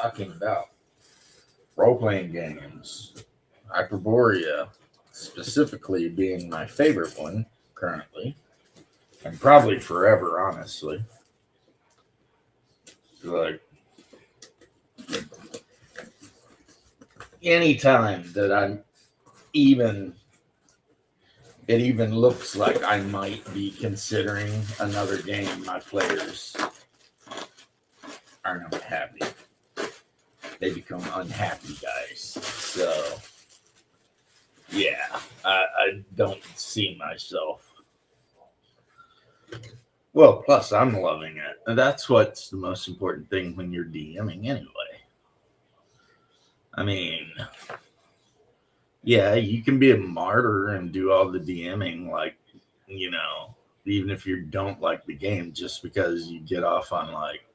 talking about role-playing games. Hyperborea, specifically being my favorite one currently, and probably forever, honestly. Like, anytime that even it even looks like I might be considering another game, my players aren't happy. They become unhappy guys. So, yeah, I don't see myself. Well, plus I'm loving it. And that's what's the most important thing when you're DMing anyway. I mean, yeah, you can be a martyr and do all the DMing, like, even if you don't like the game, just because you get off on like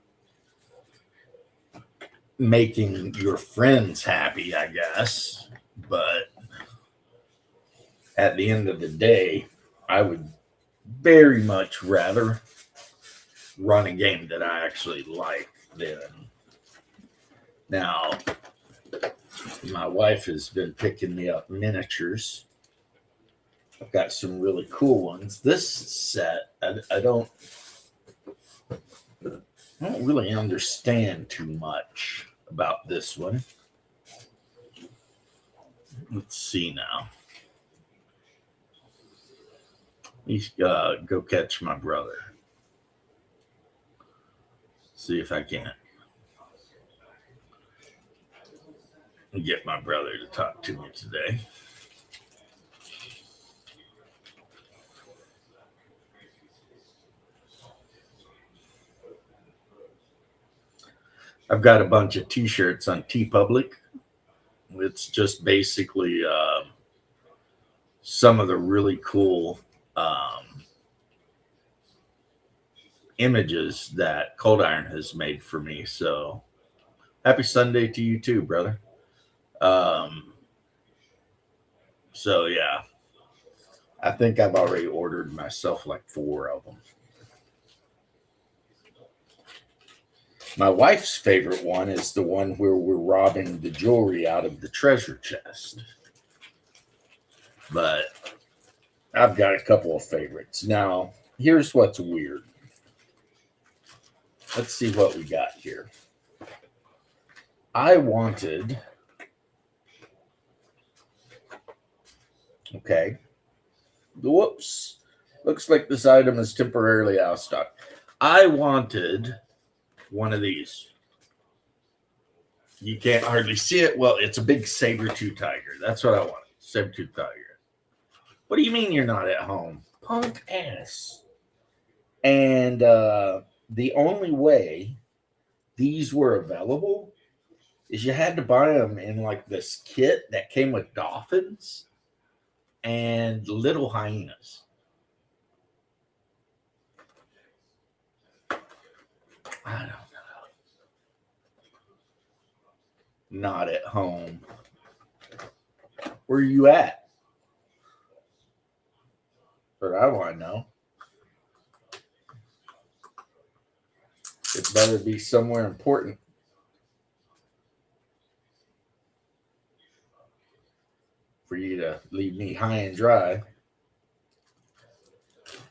making your friends happy, I guess. But at the end of the day, I would very much rather run a game that I actually like than now. My wife has been picking me up miniatures. I've got some really cool ones. This set, I don't really understand too much about this one. Let's see now. Let's go catch my brother. See if I can get my brother to talk to me today. I've got a bunch of t-shirts on TeePublic. It's just basically some of the really cool images that Cold Iron has made for me. So happy Sunday to you too, brother. So yeah, I think I've already ordered myself like 4 of them. My wife's favorite one is the one where we're robbing the jewelry out of the treasure chest. But I've got a couple of favorites. Now, here's what's weird. Let's see what we got here. I wanted... Okay. Whoops. Looks like this item is temporarily out of stock. I wanted one of these. You can't hardly see it. Well, it's a big saber-tooth tiger. That's what I wanted. Saber-tooth tiger. What do you mean you're not at home? Punk ass. And the only way these were available is you had to buy them in like this kit that came with dolphins and little hyenas. I don't know. Not at home. Where are you at? But I want to know. It better be somewhere important. For you to leave me high and dry.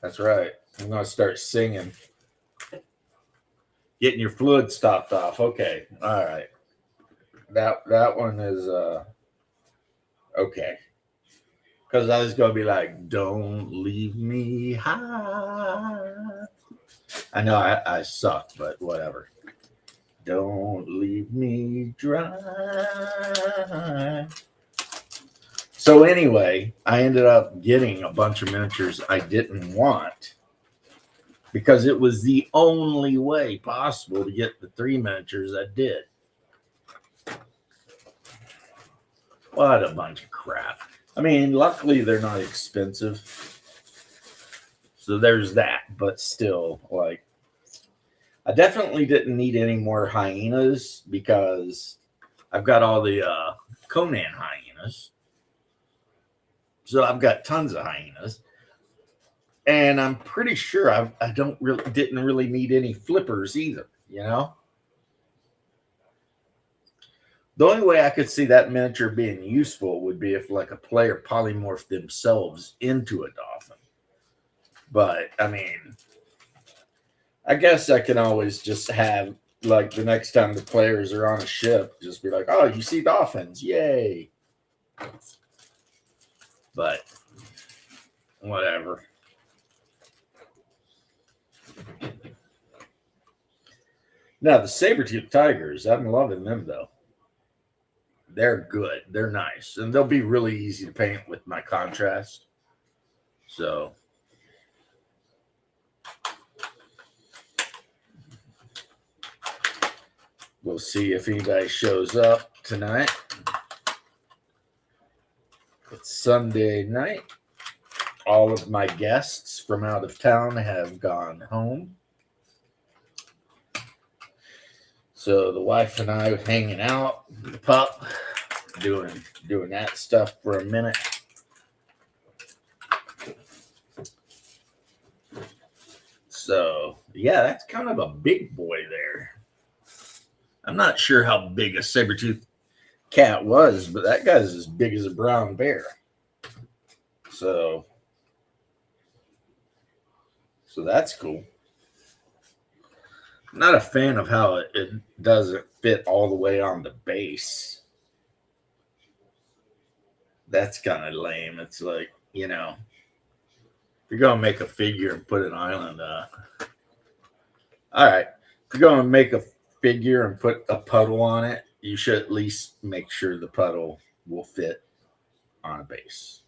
That's right. I'm going to start singing. Getting your fluid stopped off. Okay. All right. That one is okay. Because I was going to be like, don't leave me high. I know I suck, but whatever. Don't leave me dry. So anyway, I ended up getting a bunch of miniatures I didn't want because it was the only way possible to get the 3 miniatures I did. What a bunch of crap. I mean, luckily they're not expensive. So there's that, but still, like, I definitely didn't need any more hyenas because I've got all the Conan hyenas. So I've got tons of hyenas. And I'm pretty sure I didn't really need any flippers either, you know? The only way I could see that miniature being useful would be if like a player polymorphed themselves into a dolphin. But I mean, I guess I can always just have like the next time the players are on a ship, just be like, "Oh, you see dolphins? Yay!" But whatever. Now the saber-toothed tigers, I'm loving them though. They're good. They're nice, and they'll be really easy to paint with my contrast. So we'll see if anybody shows up tonight. It's Sunday night. All of my guests from out of town have gone home. So the wife and I are hanging out, the pup, doing that stuff for a minute. So yeah, that's kind of a big boy there. I'm not sure how big a saber-toothed cat was, but that guy's as big as a brown bear. So that's cool. I'm not a fan of how it doesn't fit all the way on the base. That's kind of lame. It's like, if you're going to make a figure and put an island, all right. If you're going to make a figure and put a puddle on it, you should at least make sure the puddle will fit on a base.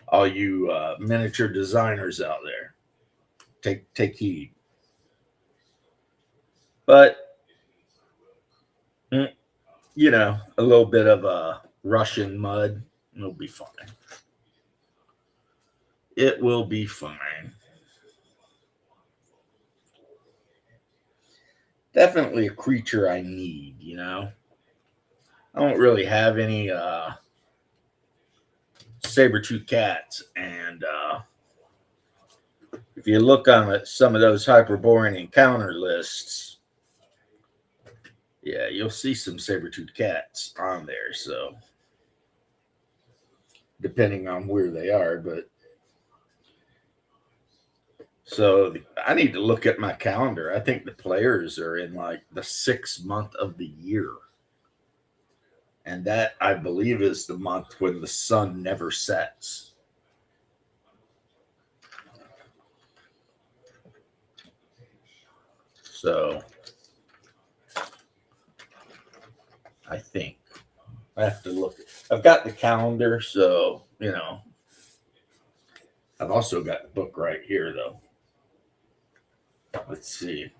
All you miniature designers out there, take heed. But a little bit of Russian mud, it'll be fine. It will be fine. Definitely a creature I need. I don't really have any saber-tooth cats, and if you look on some of those Hyperborean encounter lists, yeah, you'll see some saber-tooth cats on there. So depending on where they are, so I need to look at my calendar. I think the players are in like the 6th month of the year. And that, I believe, is the month when the sun never sets. So I think I have to look. I've got the calendar, so, I've also got the book right here, though. Let's see.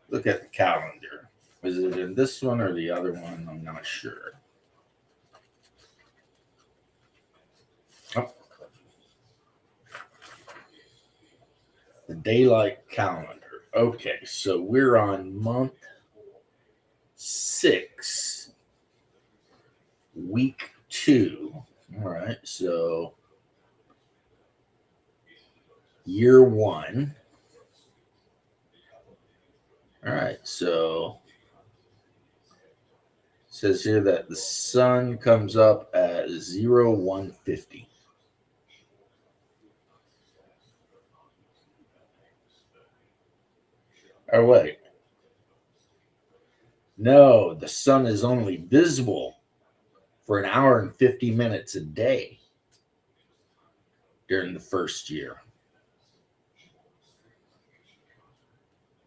Look at the calendar. Is it in this one or the other one? I'm not sure. Oh. The daylight calendar. Okay, so we're on month 6, week 2. All right, so year 1. All right, so it says here that the sun comes up at 0150. Oh, wait. No, the sun is only visible for an hour and 50 minutes a day during the first year.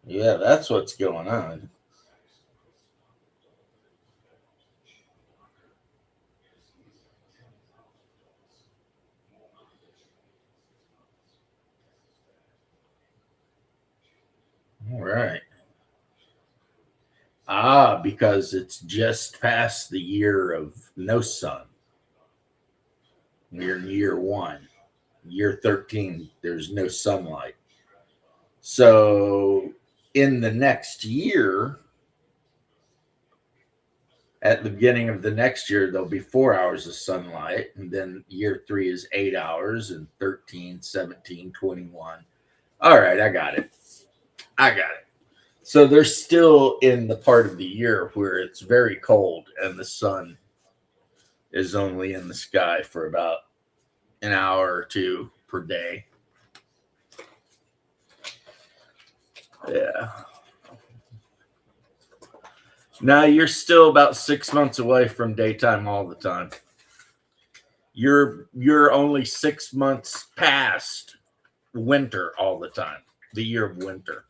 Yeah, that's what's going on. All right. Because it's just past the year of no sun. We're in year 1. Year 13, there's no sunlight. So in the next year, at the beginning of the next year, there'll be 4 hours of sunlight. And then year 3 is 8 hours, and 13, 17, 21. All right, I got it. So they're still in the part of the year where it's very cold and the sun is only in the sky for about an hour or two per day. Yeah. Now you're still about 6 months away from daytime all the time. You're only 6 months past winter all the time, the year of winter.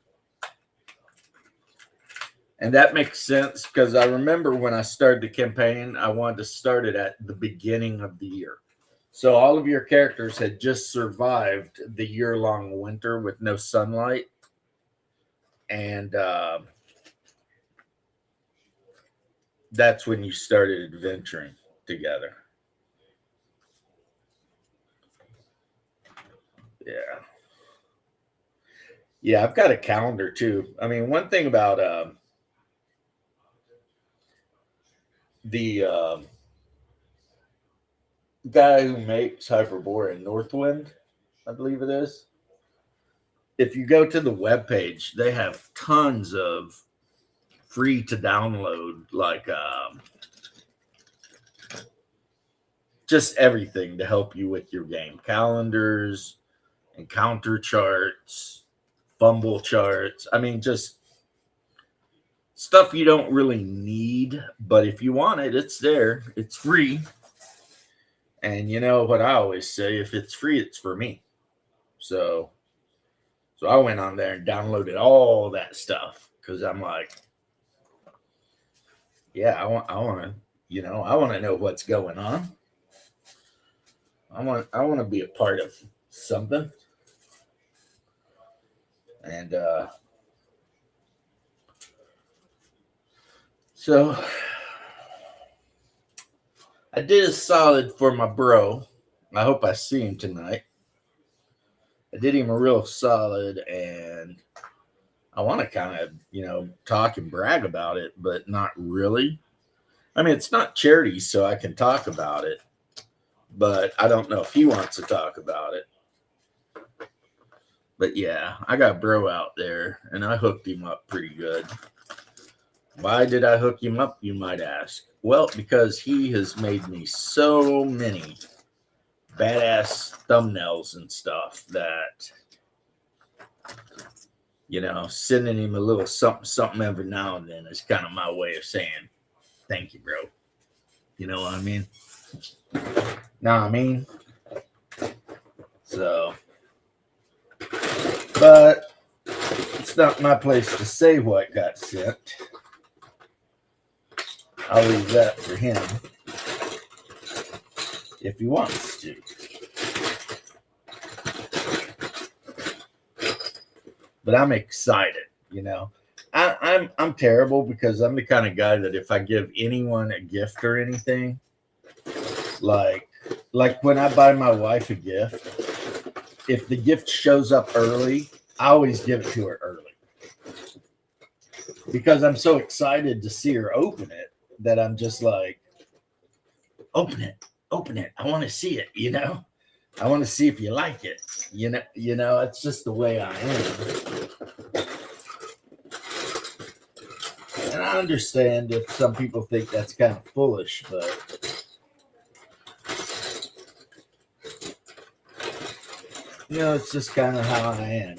And that makes sense because I remember when I started the campaign, I wanted to start it at the beginning of the year. So all of your characters had just survived the year-long winter with no sunlight. And that's when you started adventuring together. Yeah. Yeah, I've got a calendar too. I mean, one thing about the guy who makes Hyperborea Northwind, I believe it is. If you go to the webpage, they have tons of free to download, like just everything to help you with your game. Calendars, encounter charts, fumble charts. I mean, just stuff you don't really need, but if you want it, it's there. It's free. And you know what I always say, if it's free, it's for me. So I went on there and downloaded all that stuff because I'm like, yeah, I want to, I want to know what's going on. I want to be a part of something. And so I did a solid for my bro. I hope I see him tonight. I did him a real solid, and I want to kind of, talk and brag about it, but not really. I mean, it's not charity, so I can talk about it, but I don't know if he wants to talk about it. But yeah, I got bro out there, and I hooked him up pretty good. Why did I hook him up, you might ask? Well, because he has made me so many badass thumbnails and stuff that, sending him a little something every now and then is kind of my way of saying, thank you, bro. You know what I mean? So, but it's not my place to say what got sent. I'll leave that for him if he wants to. But I'm excited, I'm terrible because I'm the kind of guy that if I give anyone a gift or anything, like when I buy my wife a gift, if the gift shows up early, I always give it to her early because I'm so excited to see her open it that I'm just like, open it. I want to see it, I want to see if you like it. It's just the way I am. And I understand if some people think that's kind of foolish, but it's just kind of how I am,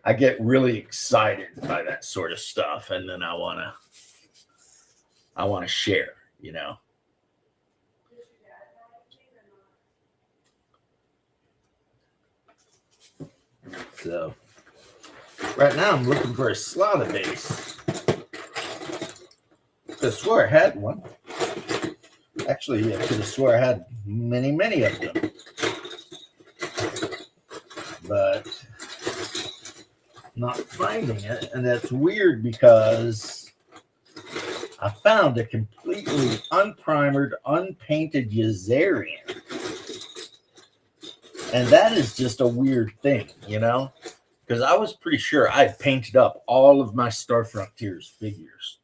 I get really excited by that sort of stuff, and then I want to share, So right now I'm looking for a slaughter base. I swore I had one. Actually, I could have swore I had many, many of them. But not finding it, and that's weird because I found a completely unprimered, unpainted Yazarian. And that is just a weird thing, because I was pretty sure I'd painted up all of my Star Frontiers figures.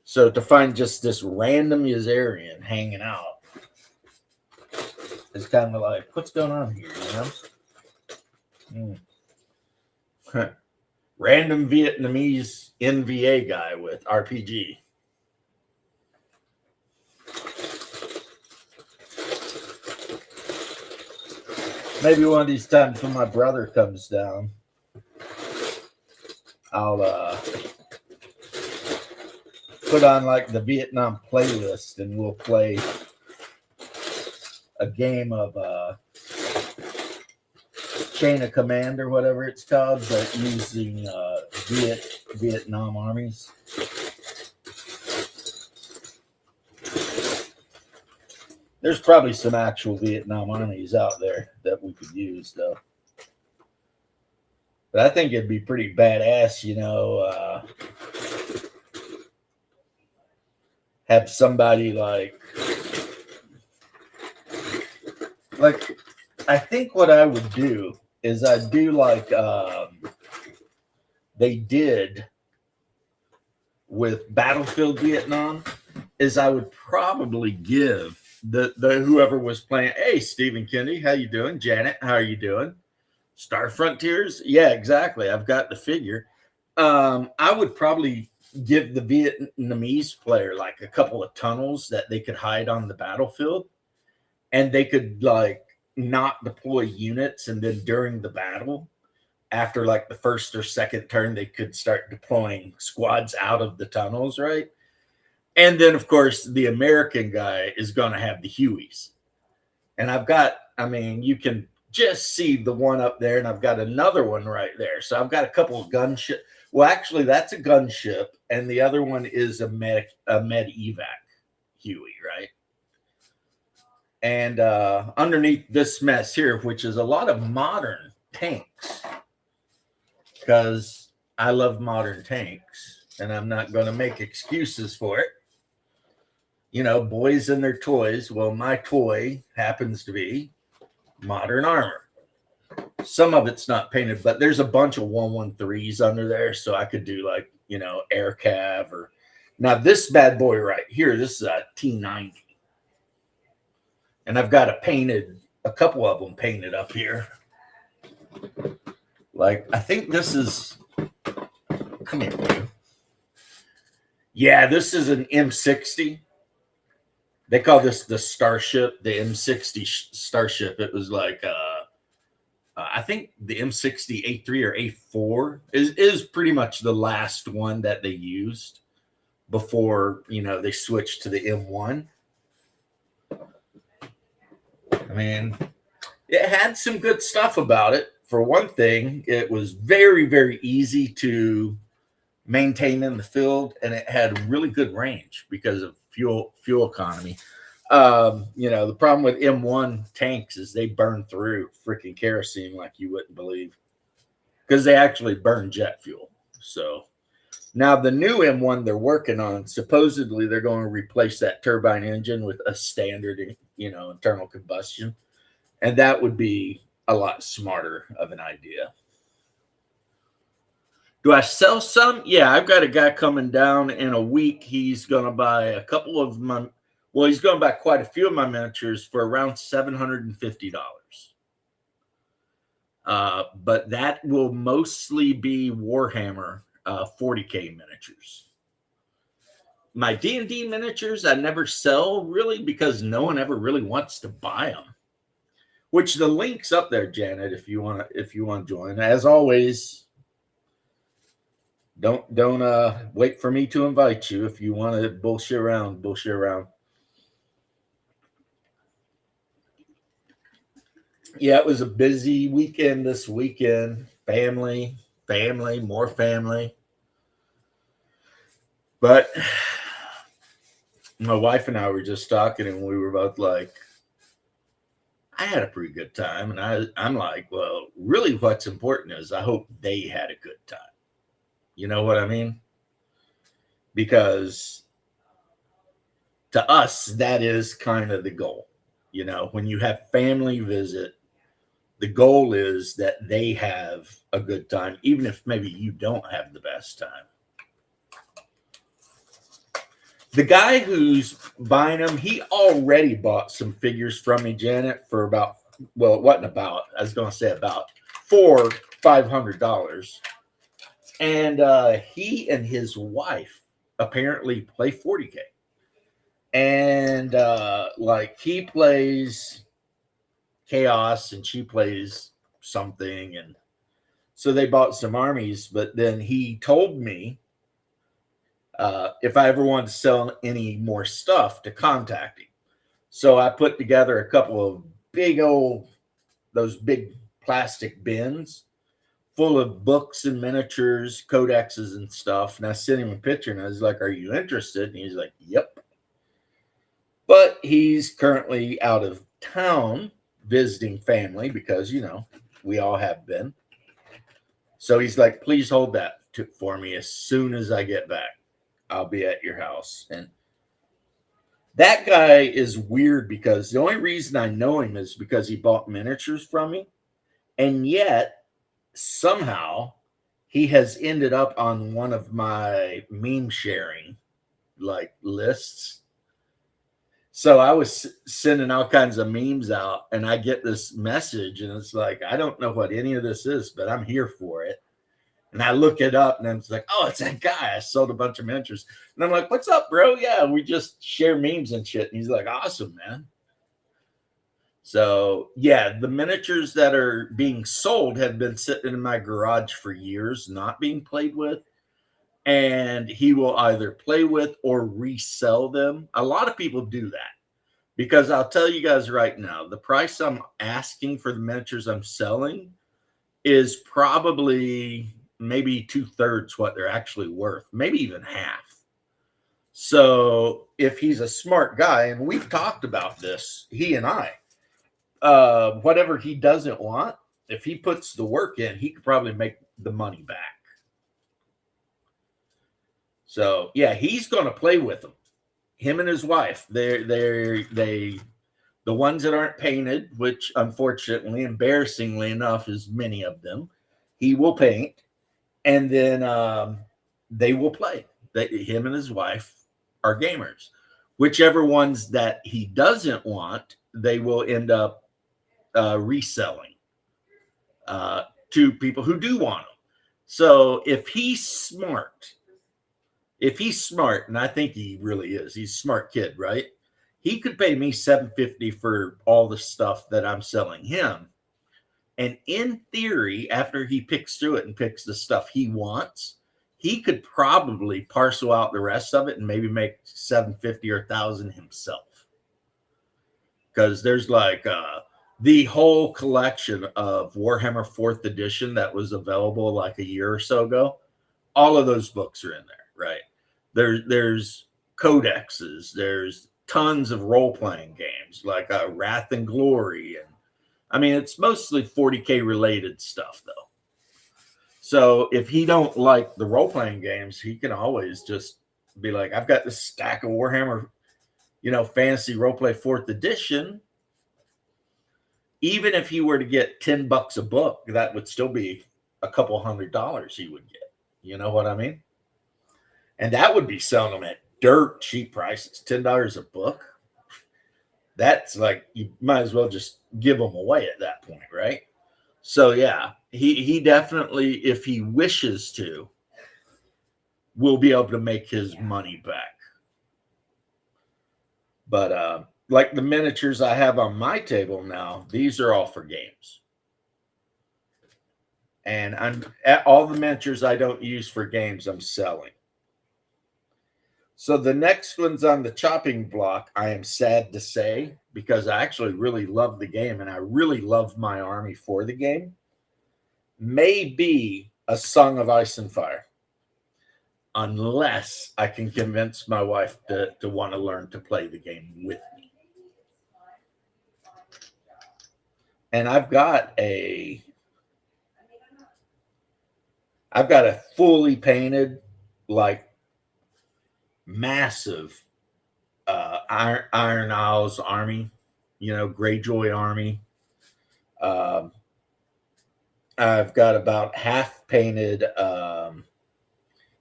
So to find just this random Yazarian hanging out It's kind of like, what's going on here, Random Vietnamese NVA guy with RPG. Maybe one of these times when my brother comes down, I'll put on like the Vietnam playlist and we'll play a game of Chain of Command or whatever it's called, but using Vietnam armies. There's probably some actual Vietnam armies out there that we could use, though. But I think it'd be pretty badass, have somebody like I think what I would do is I'd do like they did with Battlefield Vietnam, is I would probably give the whoever was playing, hey, Stephen Kennedy, how you doing? Janet, how are you doing? Star Frontiers? Yeah, exactly. I've got the figure. I would probably give the Vietnamese player like a couple of tunnels that they could hide on the battlefield, and they could like not deploy units, and then during the battle, after like the first or second turn, they could start deploying squads out of the tunnels, right? And then, of course, the American guy is going to have the Hueys. And you can just see the one up there, and I've got another one right there. So I've got a couple of gunship. Well, actually, that's a gunship, and the other one is a med evac Huey, right? And underneath this mess here, which is a lot of modern tanks, because I love modern tanks, and I'm not going to make excuses for it. Boys and their toys. Well, my toy happens to be modern armor. Some of it's not painted, but there's a bunch of 113s under there, so I could do like, air cav or. Now this bad boy right here, this is a T90. And I've got a couple of them painted up here. Like, I think this is, come here, dude. Yeah, this is an M60. They call this the Starship, the M60 Starship. It was like, I think the M60 A3 or A4 is pretty much the last one that they used before, they switched to the M1. I mean, it had some good stuff about it. For one thing, it was very, very easy to maintain in the field, and it had really good range because of fuel economy. The problem with M1 tanks is they burn through freaking kerosene like you wouldn't believe, because they actually burn jet fuel. So now the new M1 they're working on, supposedly they're going to replace that turbine engine with a standard, internal combustion. And that would be a lot smarter of an idea. Do I sell some? Yeah, I've got a guy coming down in a week. He's going to buy a couple of my, he's going to buy quite a few of my miniatures for around $750. But that will mostly be Warhammer 40K miniatures. My D&D miniatures I never sell really because no one ever really wants to buy them. Which the link's up there, Janet, if you want to join. As always, don't wait for me to invite you. If you want to bullshit around. Yeah, it was a busy weekend this weekend. Family, more family. But my wife and I were just talking, and we were both like, I had a pretty good time. And I'm like, well, really what's important is I hope they had a good time. You know what I mean? Because to us, that is kind of the goal. When you have family visit, the goal is that they have a good time, even if maybe you don't have the best time. The guy who's buying them, he already bought some figures from me, Janet, for about, well, it wasn't about, I was going to say about $500. And he and his wife apparently play 40K. And like he plays Chaos and she plays something. And so they bought some armies, but then he told me if I ever wanted to sell any more stuff to contact him. So I put together a couple of big old, those big plastic bins full of books and miniatures, codexes and stuff. And I sent him a picture and I was like, "Are you interested?" And he's like, "Yep." But he's currently out of town visiting family because, we all have been. So he's like, "Please hold that for me as soon as I get back. I'll be at your house." And that guy is weird because the only reason I know him is because he bought miniatures from me. And yet, somehow, he has ended up on one of my meme sharing like lists. So I was sending all kinds of memes out and I get this message and it's like, I don't know what any of this is, but I'm here for it. And I look it up and then it's like, oh, it's that guy. I sold a bunch of miniatures. And I'm like, "What's up, bro?" "Yeah, we just share memes and shit." And he's like, "Awesome, man." So yeah, the miniatures that are being sold have been sitting in my garage for years, not being played with. And he will either play with or resell them. A lot of people do that because I'll tell you guys right now, the price I'm asking for the miniatures I'm selling is probably maybe 2/3 what they're actually worth, maybe even half. So if he's a smart guy, and we've talked about this, he and I, whatever he doesn't want, if he puts the work in, he could probably make the money back. So yeah, he's going to play with them. Him and his wife, they the ones that aren't painted, which unfortunately, embarrassingly enough, is many of them. He will paint, and then they will play. Him and his wife are gamers. Whichever ones that he doesn't want, they will end up reselling to people who do want them. So if he's smart, and I think he really is, he's a smart kid, right? He could pay me $750 for all the stuff that I'm selling him. And in theory, after he picks through it and picks the stuff he wants, he could probably parcel out the rest of it and maybe make $750 or $1,000 himself. Because there's like the whole collection of Warhammer 4th edition that was available like a year or so ago. All of those books are in there, right? There's codexes, there's tons of role-playing games like Wrath and Glory. And I mean, it's mostly 40K related stuff though. So if he don't like the role-playing games, he can always just be like, "I've got this stack of Warhammer, fantasy roleplay 4th edition." Even if he were to get $10 a book, that would still be a couple $100 he would get. You know what I mean? And that would be selling them at dirt cheap prices. $10 a book. That's like, you might as well just give them away at that point, right? So yeah, he definitely, if he wishes to, will be able to make his money back. But like the miniatures I have on my table now, these are all for games. And I'm at all the miniatures I don't use for games, I'm selling. So the next one's on the chopping block, I am sad to say, because I actually really love the game and I really love my army for the game, may be a Song of Ice and Fire. Unless I can convince my wife to want to learn to play the game with me. And I've got a fully painted, like massive Iron Isles army, Greyjoy army. I've got about half painted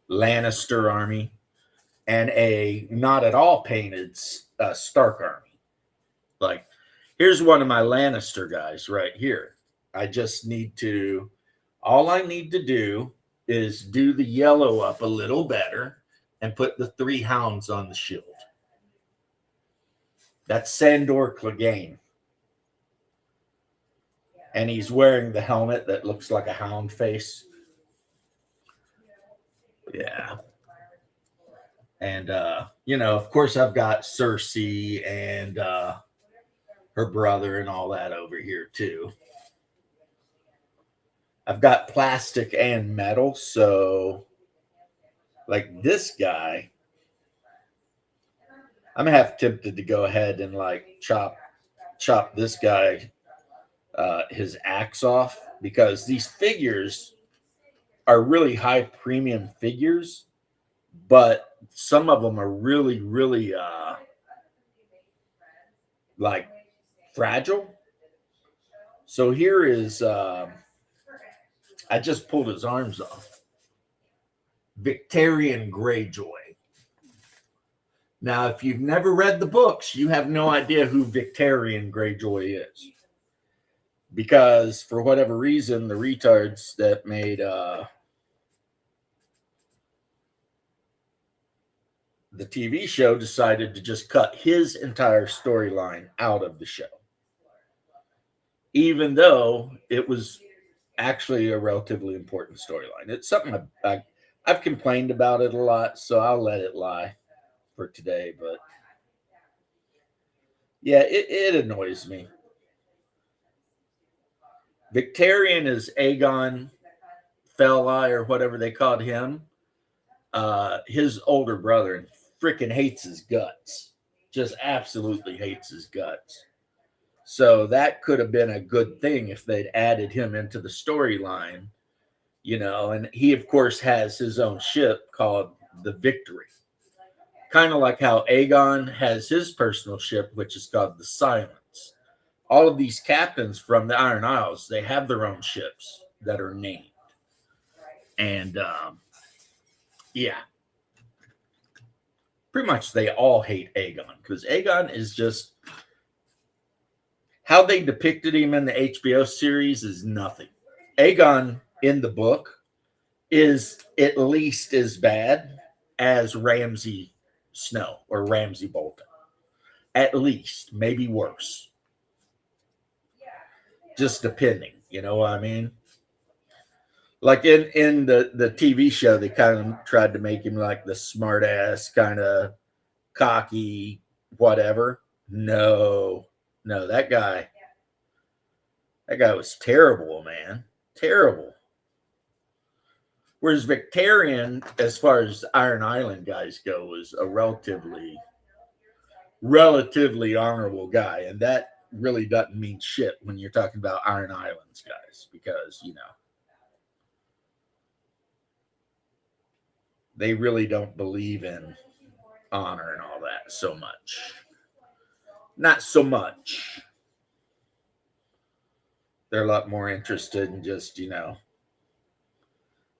Lannister army. and a not at all painted Stark army. Like, here's one of my Lannister guys right here. I just need to, all I need to do is do the yellow up a little better and put the 3 hounds on the shield. That's Sandor Clegane. And he's wearing the helmet that looks like a hound face. Yeah. And, of course, I've got Cersei and her brother and all that over here, too. I've got plastic and metal. So, like this guy, I'm half tempted to go ahead and like chop this guy his axe off, because these figures are really high premium figures, but some of them are really, really like fragile. So here is I just pulled his arms off. Victarion Greyjoy. Now, if you've never read the books, you have no idea who Victarion Greyjoy is. Because for whatever reason, the retards that made the TV show decided to just cut his entire storyline out of the show. Even though it was actually a relatively important storyline. It's something I've complained about it a lot, so I'll let it lie for today. But yeah, it annoys me. Victarion is Aegon Fell-Eye, or whatever they called him. His older brother, and freaking hates his guts. Just absolutely hates his guts. So that could have been a good thing if they'd added him into the storyline, and he, of course, has his own ship called the Victory. Kind of like how Aegon has his personal ship, which is called the Silence. All of these captains from the Iron Isles, they have their own ships that are named. And, yeah. Pretty much they all hate Aegon, because Aegon is just... How they depicted him in the HBO series is nothing. Aegon in the book is at least as bad as Ramsay Snow or Ramsay Bolton. At least, maybe worse. Just depending, you know what I mean? Like in the TV show, they kind of tried to make him like the smart ass, kind of cocky, whatever. No, that guy was terrible, man. Terrible. Whereas Victarion, as far as Iron Island guys go, was a relatively honorable guy. And that really doesn't mean shit when you're talking about Iron Islands guys, because, they really don't believe in honor and all that so much. Not so much. They're a lot more interested in just,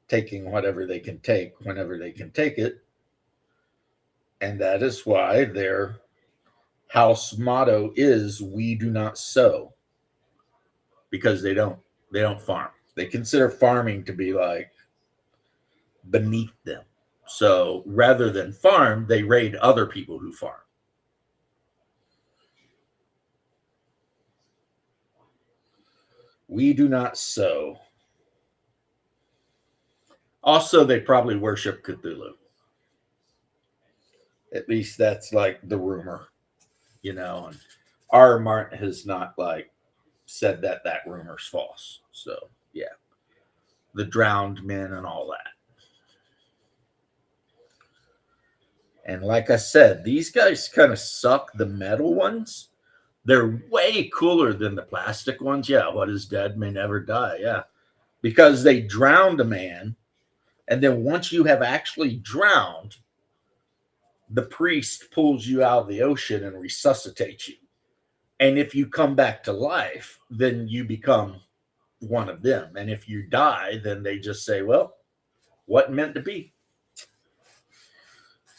taking whatever they can take whenever they can take it. And that is why their house motto is "We do not sow," because they don't farm. They consider farming to be like beneath them. So rather than farm, they raid other people who farm. We do not sow. Also, they probably worship Cthulhu. At least that's like the rumor, and R. Martin has not like said that rumor's false. So yeah, the drowned men and all that. And like I said, these guys kind of suck. The metal ones, they're way cooler than the plastic ones. Yeah, what is dead may never die. Yeah, because they drowned a man. And then once you have actually drowned, the priest pulls you out of the ocean and resuscitates you. And if you come back to life, then you become one of them. And if you die, then they just say, well, what meant to be?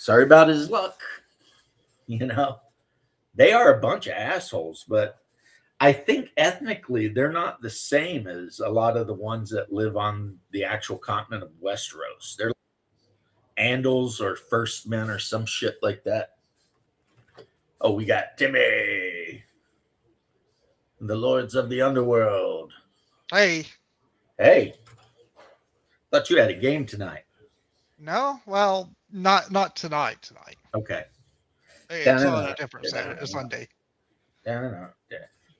Sorry about his luck. You know, they are a bunch of assholes, but I think ethnically they're not the same as a lot of the ones that live on the actual continent of Westeros. They're Andals or First Men or some shit like that. Oh, we got Timmy, the Lords of the Underworld. Hey, Hey, thought you had a game tonight. no, well, not tonight. Tonight, Okay. it's on a Da-na-na, different Saturday, da-na-na, Sunday. da-na-na.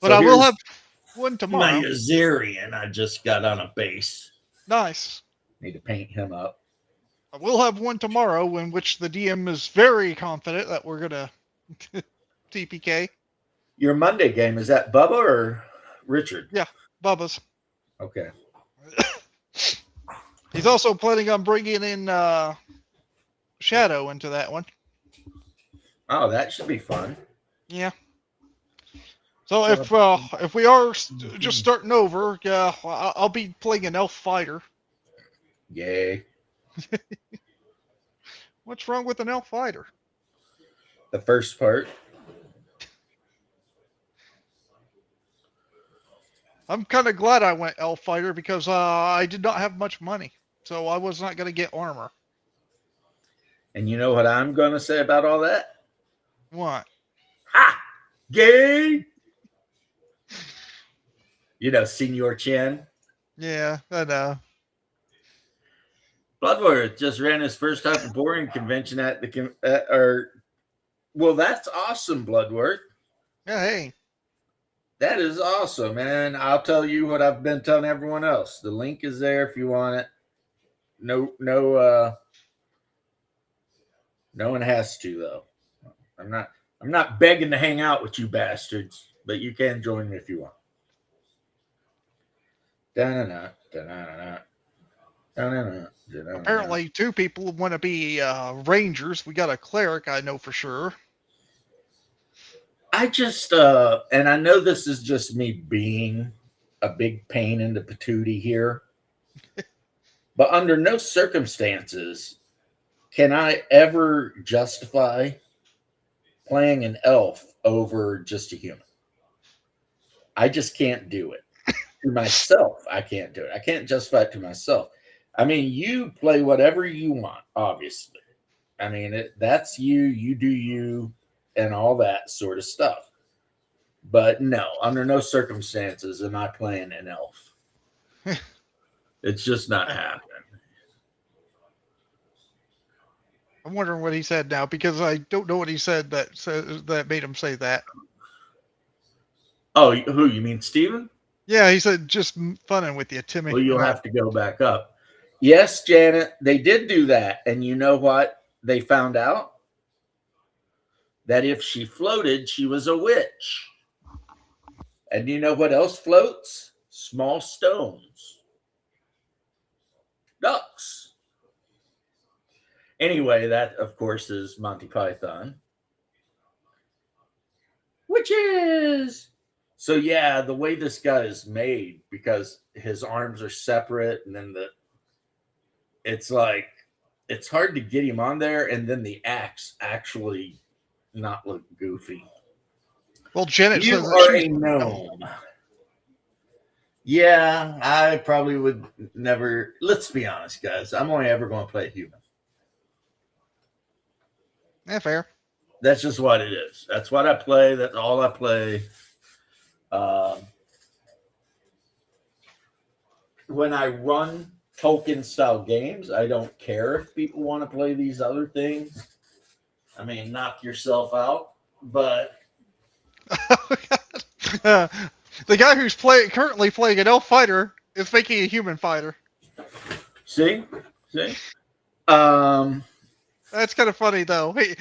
But So I will here's have one my tomorrow. Azarian. I just got on a base. Nice. Need to paint him up. I will have one tomorrow in which the DM is very confident that we're gonna TPK. Your Monday game, is that Bubba or Richard? Yeah, Bubba's. Okay. He's also planning on bringing in Shadow into that one. Oh, that should be fun. Yeah. So if we are just starting over, yeah, I'll be playing an elf fighter. Yay. What's wrong with an elf fighter? The first part. I'm kind of glad I went elf fighter because I did not have much money, so I was not going to get armor. And you know what I'm going to say about all that? What? Ha! Gay! You know, Senior Chen. Yeah, I know. Bloodworth just ran his first Hyperborean convention at the well, that's awesome, Bloodworth. Yeah, hey. That is awesome, man. I'll tell you what I've been telling everyone else. The link is there if you want it. No one has to though. I'm not begging to hang out with you bastards, but you can join me if you want. Da-na-na, da-na-na, da-na-na, da-na-na. Apparently, 2 people want to be rangers. We got a cleric, I know for sure. I just and I know this is just me being a big pain in the patootie here, but under no circumstances can I ever justify playing an elf over just a human. I just can't do it. To myself, I can't do it. I can't justify it to myself. I mean, you play whatever you want, obviously. I mean, that's you, you do you, and all that sort of stuff. But no, under no circumstances am I playing an elf. It's just not happening. I'm wondering what he said now because I don't know what he said that made him say that. Oh, who? You mean Steven? Yeah, he said just funning with you, Timmy. Well, you'll have to go back up. Yes, Janet, they did do that. And you know what? They found out that if she floated, she was a witch. And you know what else floats? Small stones. Ducks. Anyway, that, of course, is Monty Python. Witches! So, yeah, the way this guy is made, because his arms are separate, and then it's like, it's hard to get him on there, and then the axe actually not look goofy. Well, Janet You says are a gnome. Yeah, I probably would never. Let's be honest, guys. I'm only ever going to play a human. Yeah, fair. That's just what it is. That's what I play. That's all I play. When I run Tolkien style games, I don't care if people want to play these other things. I mean, knock yourself out. But The guy who's currently playing an elf fighter is making a human fighter. see, That's kind of funny though. Hey,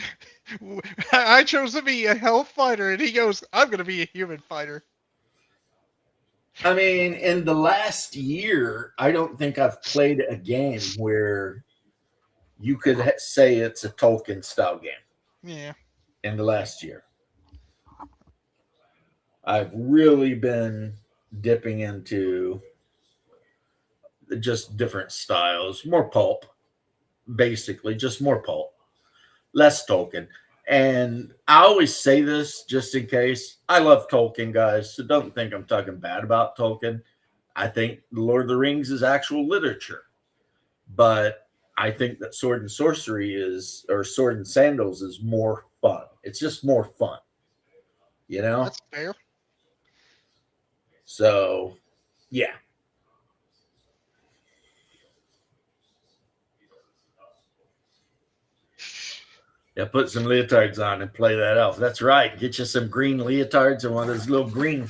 I chose to be a elf fighter, and he goes, "I'm going to be a human fighter." I mean, in the last year, I don't think I've played a game where you could say it's a Tolkien style game. Yeah. In the last year, I've really been dipping into just different styles, more pulp, basically, just more pulp. less Tolkien. And I always say this just in case. I love Tolkien, guys, so don't think I'm talking bad about Tolkien. I think The Lord of the Rings is actual literature. But I think that Sword and Sorcery or Sword and Sandals is more fun. It's just more fun, you know? That's fair. So, yeah. Yeah, put some leotards on and play that elf. That's right. Get you some green leotards and one of those little green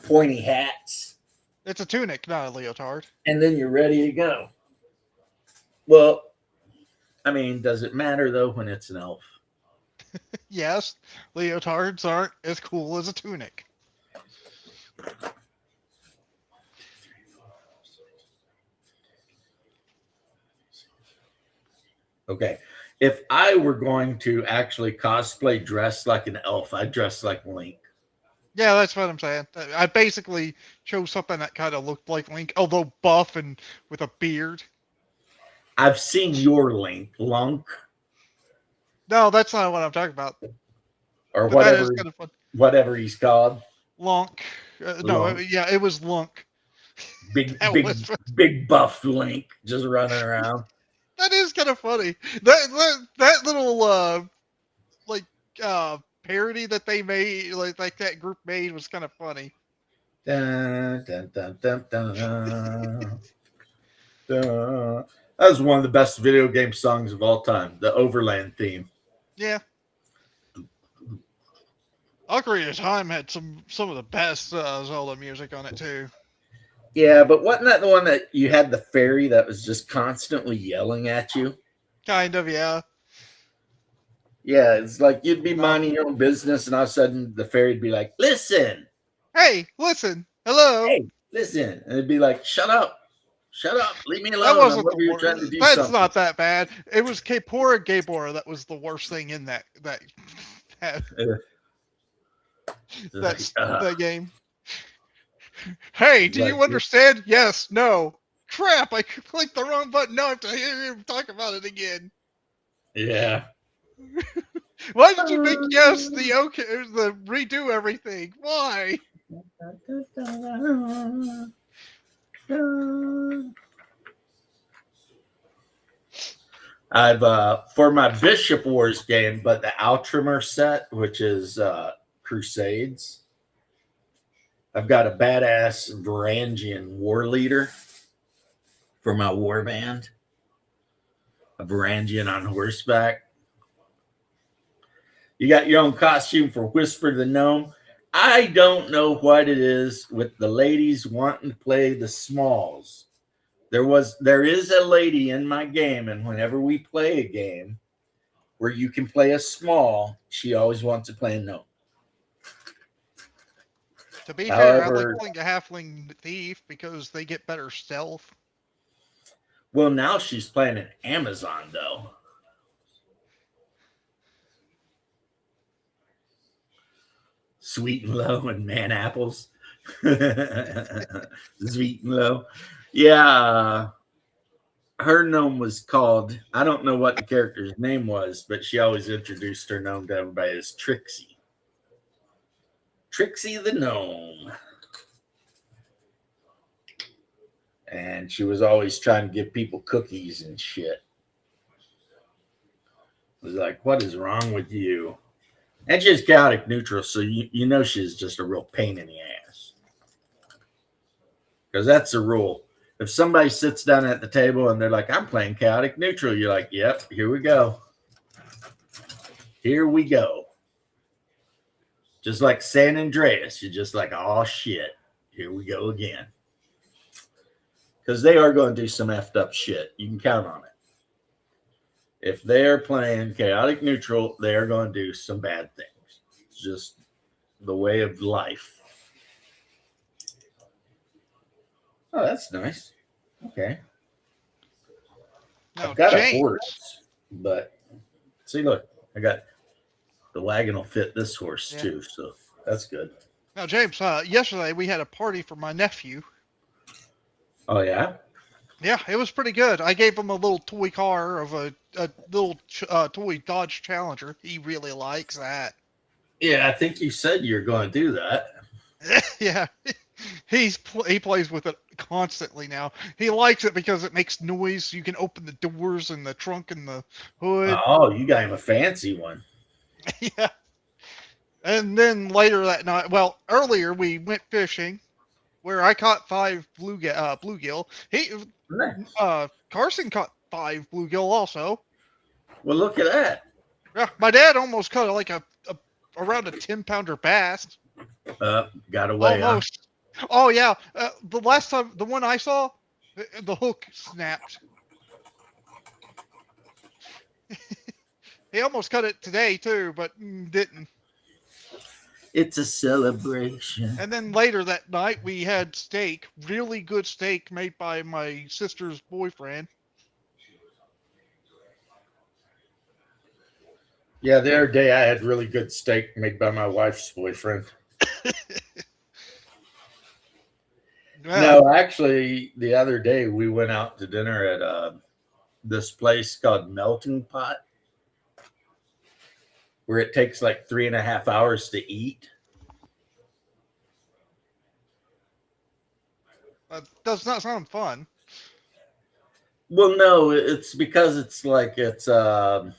pointy hats. It's a tunic, not a leotard. And then you're ready to go. Well, I mean, does it matter though when it's an elf? Yes, leotards aren't as cool as a tunic. Okay. If I were going to actually cosplay dress like an elf, I'd dress like Link. Yeah, that's what I'm saying. I basically chose something that kind of looked like Link, although buff and with a beard. I've seen your Link, Lunk, No, that's not what I'm talking about. or But that is whatever, kind of fun. whatever he's called. Lunk. Lunk. Yeah, it was Lunk. Big, That big, was big buff Link just running around. that is kind of funny. That little like parody that they made, like that group made, was kind of funny. Dun, dun, dun, dun, dun, dun. That was one of the best video game songs of all time, the Overland theme. Yeah. Ocarina of Time had some of the best Zelda music on it too. Yeah, but wasn't that the one that you had the fairy that was just constantly yelling at you? Kind of, yeah. Yeah, it's like you'd be minding your own business, and all of a sudden the fairy'd be like, "Listen, Hey, listen, hello." hey, listen," and it'd be like, "Shut up, leave me That alone. I'm wasn't over the here worst. trying to do That's something." not that bad. It was Kapora Gabora that was the worst thing in that that's that game. Hey, do you understand? Yes, no. Crap, I clicked the wrong button. Now I have to hear him talk about it again. Yeah. Why did you make yes the redo everything? Why? I've for my Bishop Wars game, but the Outremer set, which is Crusades. I've got a badass Varangian war leader for my war band. A Varangian on horseback. You got your own costume for Whisper the Gnome. I don't know what it is with the ladies wanting to play the smalls. There is a lady in my game, and whenever we play a game where you can play a small, she always wants to play a gnome. To be fair, I like playing a halfling thief because they get better stealth. Well, now she's playing an Amazon, though. Sweet and low and man apples. Sweet and low. Yeah. Her gnome was called, I don't know what the character's name was, but she always introduced her gnome to everybody as Trixie. Trixie the gnome. And she was always trying to give people cookies and shit. It was like, what is wrong with you? And she's chaotic neutral, so you know she's just a real pain in the ass. Because that's the rule. If somebody sits down at the table and they're like, I'm playing chaotic neutral, you're like, yep, here we go. Here we go. Just like San Andreas, you're just like, oh shit, here we go again. Because they are going to do some effed up shit. You can count on it. If they're playing chaotic neutral, they are going to do some bad things. It's just the way of life. Oh, that's nice. Okay. Now, I've got James, a horse, but see, look, I got the wagon will fit this horse too, so that's good. Now, James, yesterday we had a party for my nephew. Oh, yeah? Yeah, it was pretty good. I gave him a little toy car of a little toy Dodge Challenger. He really likes that. Yeah, I think you said you're going to do that. Yeah, he plays with it constantly now. He likes it because it makes noise. You can open the doors and the trunk and the hood. Oh, you got him a fancy one. Yeah. And then later that night, well, earlier we went fishing where I caught 5 bluegill. Nice. Carson caught 5 bluegill also. Well, look at that. Yeah, my dad almost caught like around a 10-pounder bass. Got away. Almost. Huh? Oh yeah. The last time, the one I saw, the hook snapped. He almost cut it today too, but didn't. It's a celebration. And then later that night we had steak, really good steak made by my sister's boyfriend. Yeah, the other day I had really good steak made by my wife's boyfriend. Well, No, actually, the other day we went out to dinner at this place called Melting Pot, where it takes like 3.5 hours to eat. that does not sound fun. Well, no, it's because it's all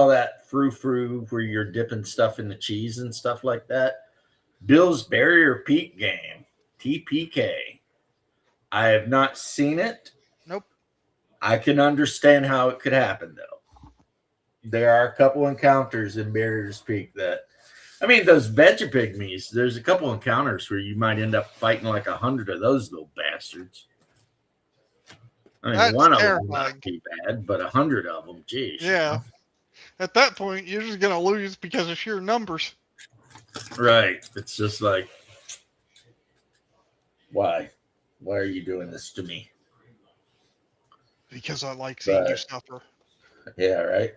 that frou-frou where you're dipping stuff in the cheese and stuff like that. Bill's Barrier Peak game, TPK. I have not seen it. Nope. I can understand how it could happen, though. There are a couple encounters in Barriers Peak that, I mean, those veggie pygmies, there's a couple encounters where you might end up fighting like 100 of those little bastards. I mean, That's one of terrifying. them would not be bad, but 100 of them, geez. Yeah. You know? At that point, you're just going to lose because of sheer numbers. Right. It's just like, why? Why are you doing this to me? Because I like seeing you suffer. Yeah, right.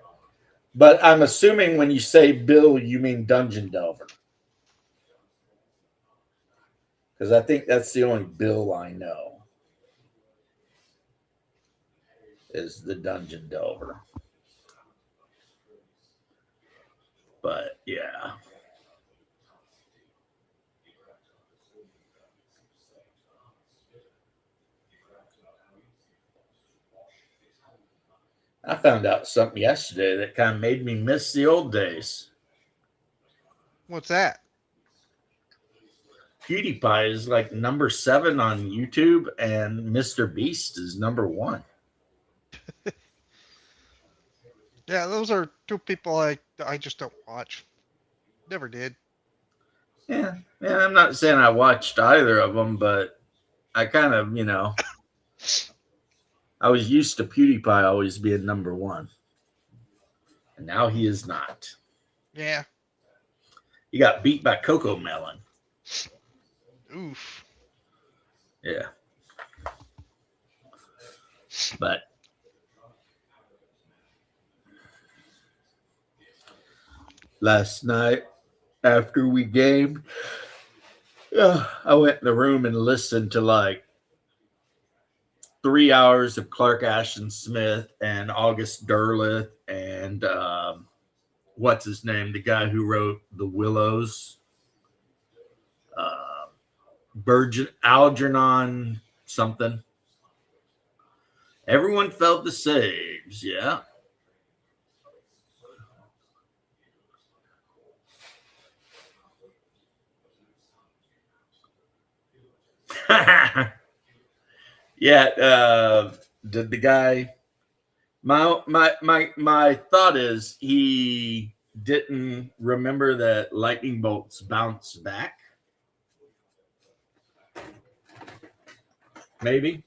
But I'm assuming when you say Bill, you mean Dungeon Delver. Because I think that's the only Bill I know is the Dungeon Delver. But yeah. I found out something yesterday that kind of made me miss the old days. What's that? PewDiePie is like number 7 on YouTube, and Mr. Beast is number 1. Yeah, those are 2 people I just don't watch. Never did. Yeah, I'm not saying I watched either of them, but I kind of, I was used to PewDiePie always being number 1. And now he is not. Yeah. He got beat by Coco Melon. Oof. Yeah. But last night, after we gamed, I went in the room and listened to like 3 hours of Clark Ashton Smith and August Derleth and what's his name, the guy who wrote The Willows, Algernon something. Everyone felt the saves, yeah. Yeah, did the guy my thought is he didn't remember that lightning bolts bounce back. Maybe.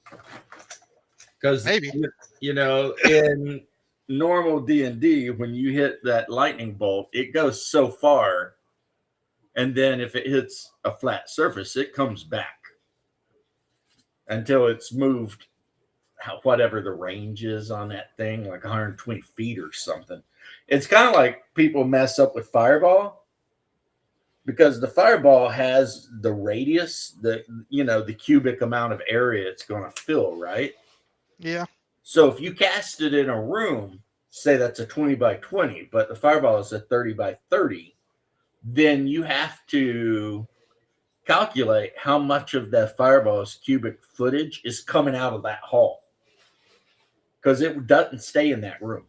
Because in normal D&D, when you hit that lightning bolt, it goes so far, and then if it hits a flat surface, it comes back until it's moved whatever the range is on that thing, like 120 feet or something. It's kind of like people mess up with Fireball because the fireball has the radius, the cubic amount of area it's going to fill, right? Yeah. So if you cast it in a room, say that's a 20 by 20, but the fireball is a 30 by 30, then you have to calculate how much of that fireball's cubic footage is coming out of that hall, because it doesn't stay in that room.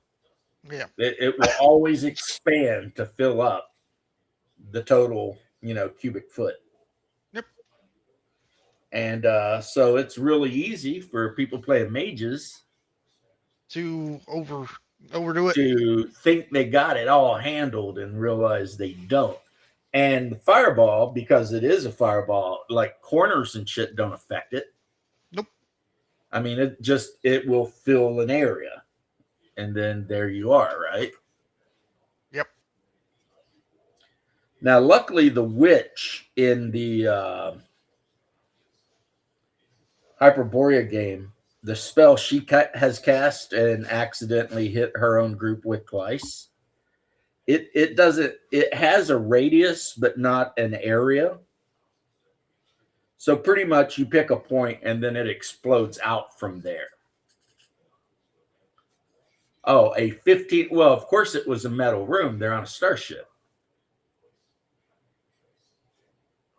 Yeah. It will always expand to fill up the total, cubic foot. Yep. And so it's really easy for people playing mages to overdo it, to think they got it all handled and realize they don't. And the fireball, because it is a fireball, like corners and shit don't affect it. Nope. I mean, it will fill an area, and then there you are, right? Yep. Now, luckily, the witch in the Hyperborea game, the spell she has cast and accidentally hit her own group with twice, it doesn't, it has a radius but not an area. So pretty much you pick a point and then it explodes out from there. Oh, a 15, well, of course it was a metal room. They're on a starship,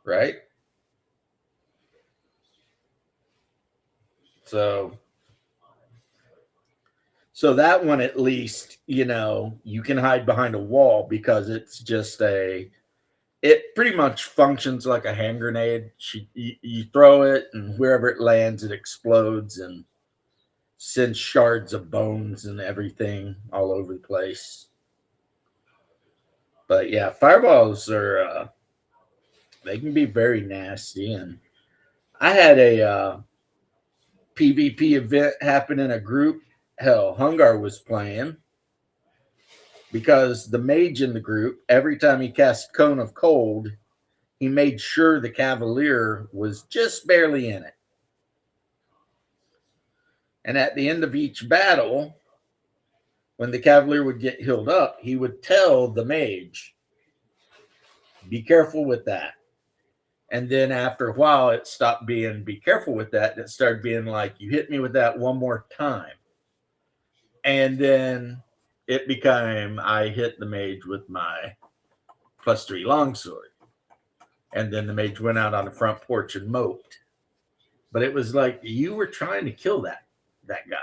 right? So that one, at least, you can hide behind a wall because it's just it pretty much functions like a hand grenade. You throw it, and wherever it lands, it explodes and sends shards of bones and everything all over the place. But yeah, fireballs are they can be very nasty. And I had a PvP event happen in a group. Hell, Hungar was playing, because the mage in the group, every time he cast Cone of Cold, he made sure the Cavalier was just barely in it. And at the end of each battle, when the Cavalier would get healed up, he would tell the mage, be careful with that. And then after a while, it stopped being be careful with that. And it started being like, you hit me with that one more time. And then it became, I hit the mage with my +3 longsword. And then the mage went out on the front porch and moped. But it was like, you were trying to kill that guy.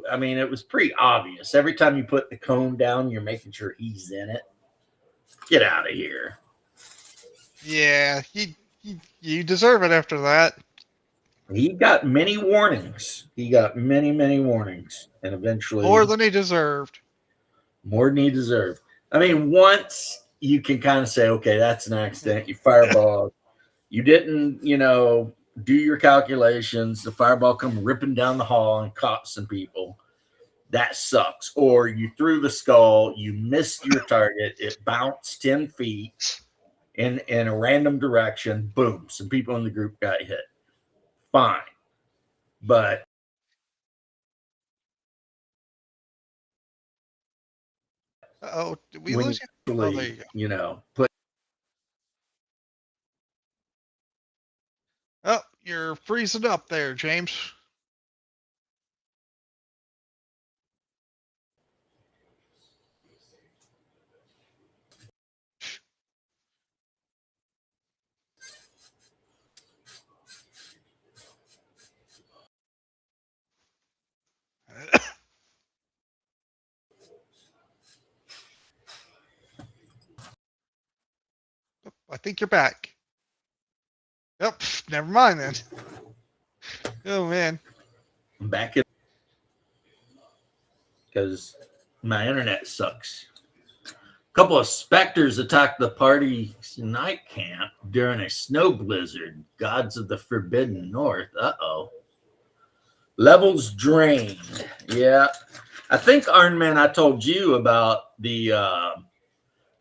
I mean, it was pretty obvious. Every time you put the cone down, you're making sure he's in it. Get out of here. Yeah, you deserve it after that. He got many warnings. He got many, many warnings. And eventually... more than he deserved. More than he deserved. I mean, once you can kind of say, okay, that's an accident. You fireball. You didn't, do your calculations. The fireball come ripping down the hall and caught some people. That sucks. Or you threw the skull. You missed your target. It bounced 10 feet in a random direction. Boom. Some people in the group got hit. Fine. But oh, did we lose you? Oh, there you go. Put... Oh, you're freezing up there, James. I think you're back. Yep, never mind then. Oh man. I'm back in because my internet sucks. A couple of specters attacked the party's night camp during a snow blizzard. Gods of the Forbidden North. Uh-oh. Levels drained. Yeah. I think, Ironman, I told you about the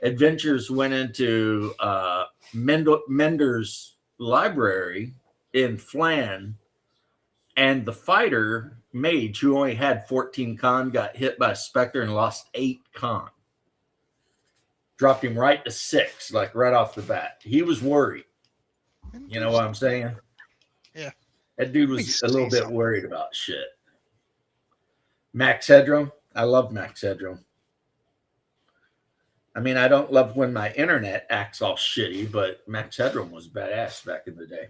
adventures went into Mender's library in Flan, and the fighter mage who only had 14 con got hit by a specter and lost 8 con. Dropped him right to 6, like right off the bat. He was worried. You know what I'm saying? Yeah. That dude was a little bit worried about shit. Max Headroom. I love Max Headroom. I mean, I don't love when my internet acts all shitty, but Max Headroom was badass back in the day.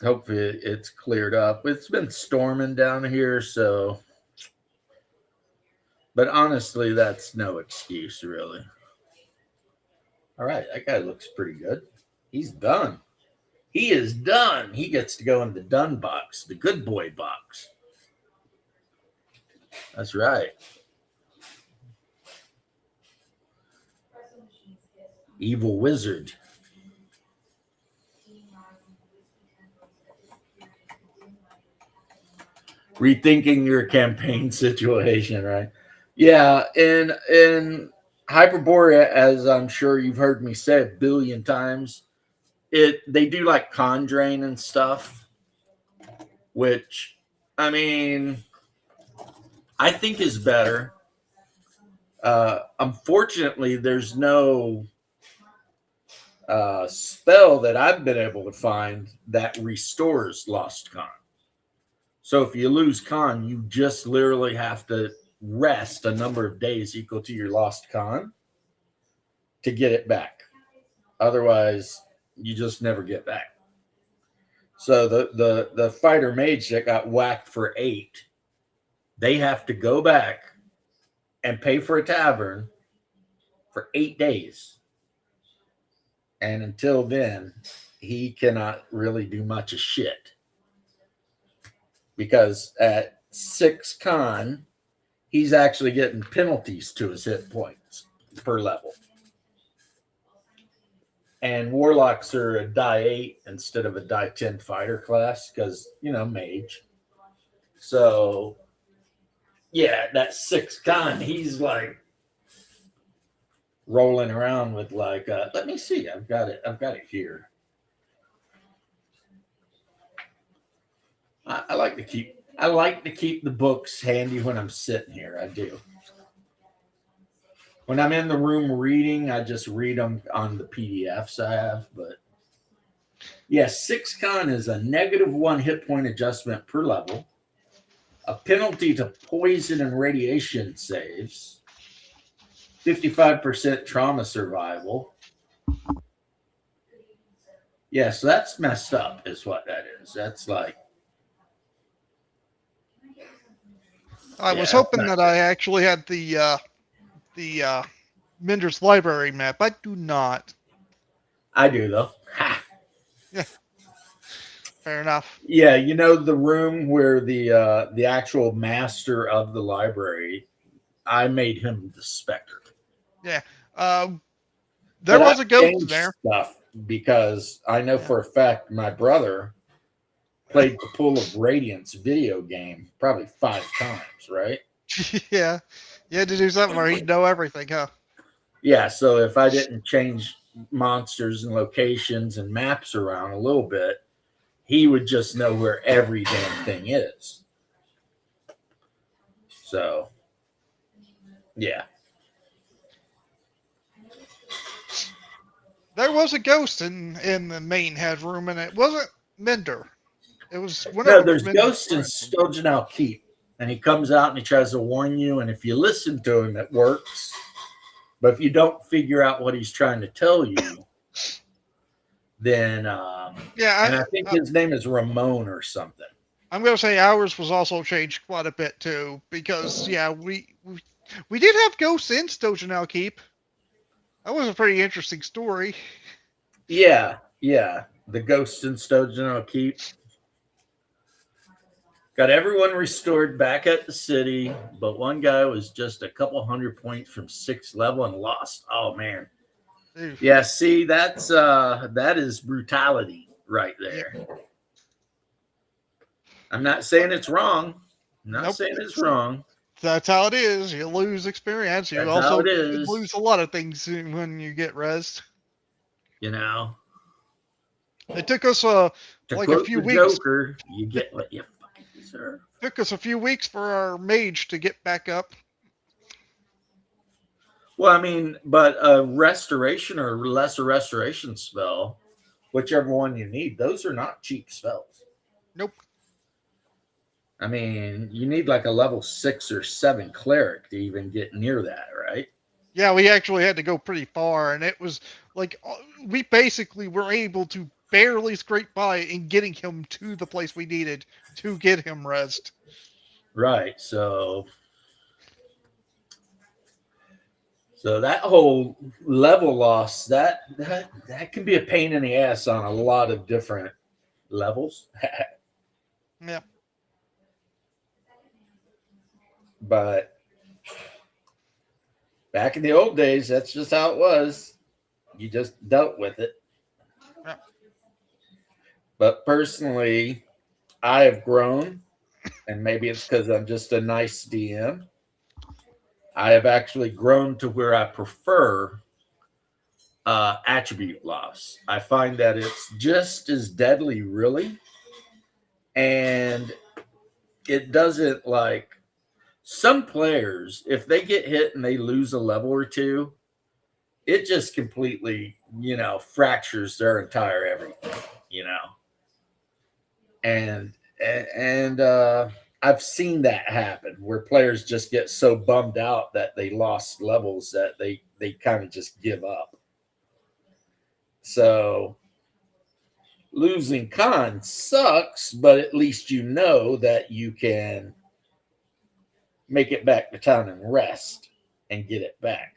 Hopefully it's cleared up. It's been storming down here, so. But honestly, that's no excuse, really. All right, that guy looks pretty good. He's done. He is done. He gets to go in the done box, the good boy box. That's right. Evil wizard. Rethinking your campaign situation, right? Yeah, in Hyperborea, as I'm sure you've heard me say a billion times, they do like con drain and stuff, which I mean I think is better. Unfortunately, there's no spell that I've been able to find that restores lost con. So if you lose con, you just literally have to rest a number of days equal to your lost con to get it back. Otherwise, you just never get back. So the fighter mage that got whacked for 8, they have to go back and pay for a tavern for 8 days. And until then, he cannot really do much of shit. Because at 6 con, he's actually getting penalties to his hit points per level. And warlocks are a die 8 instead of a die 10 fighter class because, mage. So, yeah, that 6 con, he's like rolling around with like, let me see, I've got it here. I like to keep the books handy when I'm sitting here. I do. When I'm in the room reading, I just read them on the PDFs I have. But yeah, 6 con is a -1 hit point adjustment per level, a penalty to poison and radiation saves, 55% trauma survival. Yeah, so that's messed up, is what that is. That's like. I was hoping that I actually had the Minder's Library map. I do not. I do, though. Ha. Yeah. Fair enough. Yeah, the room where the actual master of the library, I made him the Spectre. Yeah. There was a ghost in there. Stuff because I know for a fact my brother played the Pool of Radiance video game probably 5 times, right? Yeah. You had to do something where he'd know everything, huh? Yeah, so if I didn't change monsters and locations and maps around a little bit, he would just know where every damn thing is. So, yeah. There was a ghost in the main headroom, and it wasn't Minder. It was there's ghosts in Stojanal Keep, and he comes out and he tries to warn you, and if you listen to him, it works. But if you don't figure out what he's trying to tell you, then and I think his name is Ramon or something. I'm going to say ours was also changed quite a bit too, because we did have ghosts in Stojanal Keep. That was a pretty interesting story. Yeah. The ghosts in Stojanal Keep. Got everyone restored back at the city, but one guy was just a couple 100 points from 6th level and lost. Oh man. Yeah, see, that is brutality right there. I'm not saying it's wrong. I'm not saying it's wrong. That's how it is. You lose experience. You also lose a lot of things when you get rezzed. It took us like a few weeks. Joker, you get what you sir. Took us a few weeks for our mage to get back up. Well, I mean, but a restoration or lesser restoration spell, whichever one you need, those are not cheap spells. Nope. I mean, you need like a level 6 or 7 cleric to even get near that, right? Yeah, we actually had to go pretty far, and it was like we basically were able to barely scrape by in getting him to the place we needed to get him rest. Right. So that whole level loss, that can be a pain in the ass on a lot of different levels. Yeah. But back in the old days, that's just how it was. You just dealt with it. Yeah. But personally, I have grown, and maybe it's because I'm just a nice DM. I have actually grown to where I prefer attribute loss. I find that it's just as deadly, really, and it doesn't like some players, if they get hit and they lose a level or two, it just completely, fractures their entire everything. And I've seen that happen where players just get so bummed out that they lost levels that they kind of just give up. So losing con sucks, but at least you know that you can make it back to town and rest and get it back.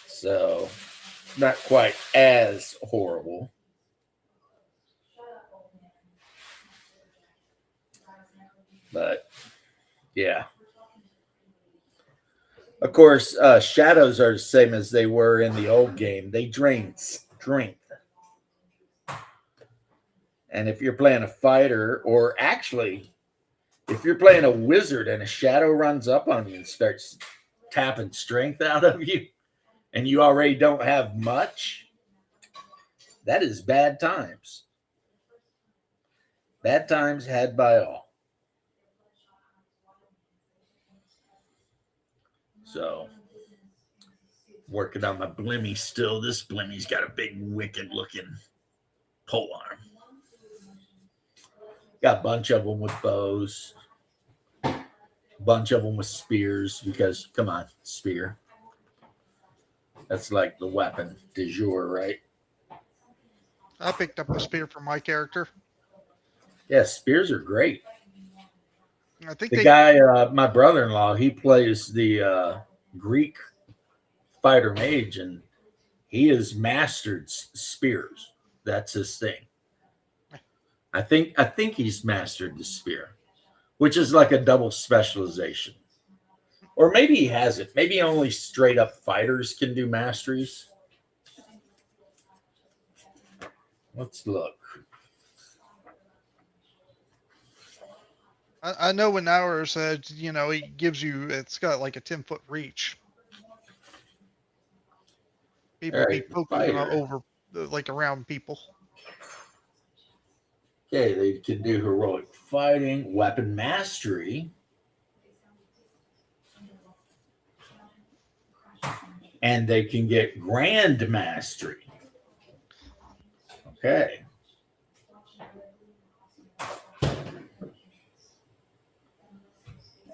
So not quite as horrible. But yeah. Of course, shadows are the same as they were in the old game. They drain strength. And if you're playing a fighter, or actually, if you're playing a wizard and a shadow runs up on you and starts tapping strength out of you, and you already don't have much, that is bad times. Bad times had by all. So, working on my Blimmy still. This Blimmy's got a big, wicked looking pole arm. Got a bunch of them with bows, a bunch of them with spears, because, come on, spear. That's like the weapon du jour, right? I picked up a spear for my character. Yeah, spears are great. I think the guy, my brother-in-law, he plays the Greek fighter mage, and he has mastered spears. That's his thing. I think he's mastered the spear, which is like a double specialization. Or maybe he hasn't. Maybe only straight up fighters can do masteries. Let's look. I know when ours said, it gives you, it's got like a 10-foot reach. People be poking over, like around people. Okay, they can do heroic fighting, weapon mastery, and they can get grand mastery. Okay.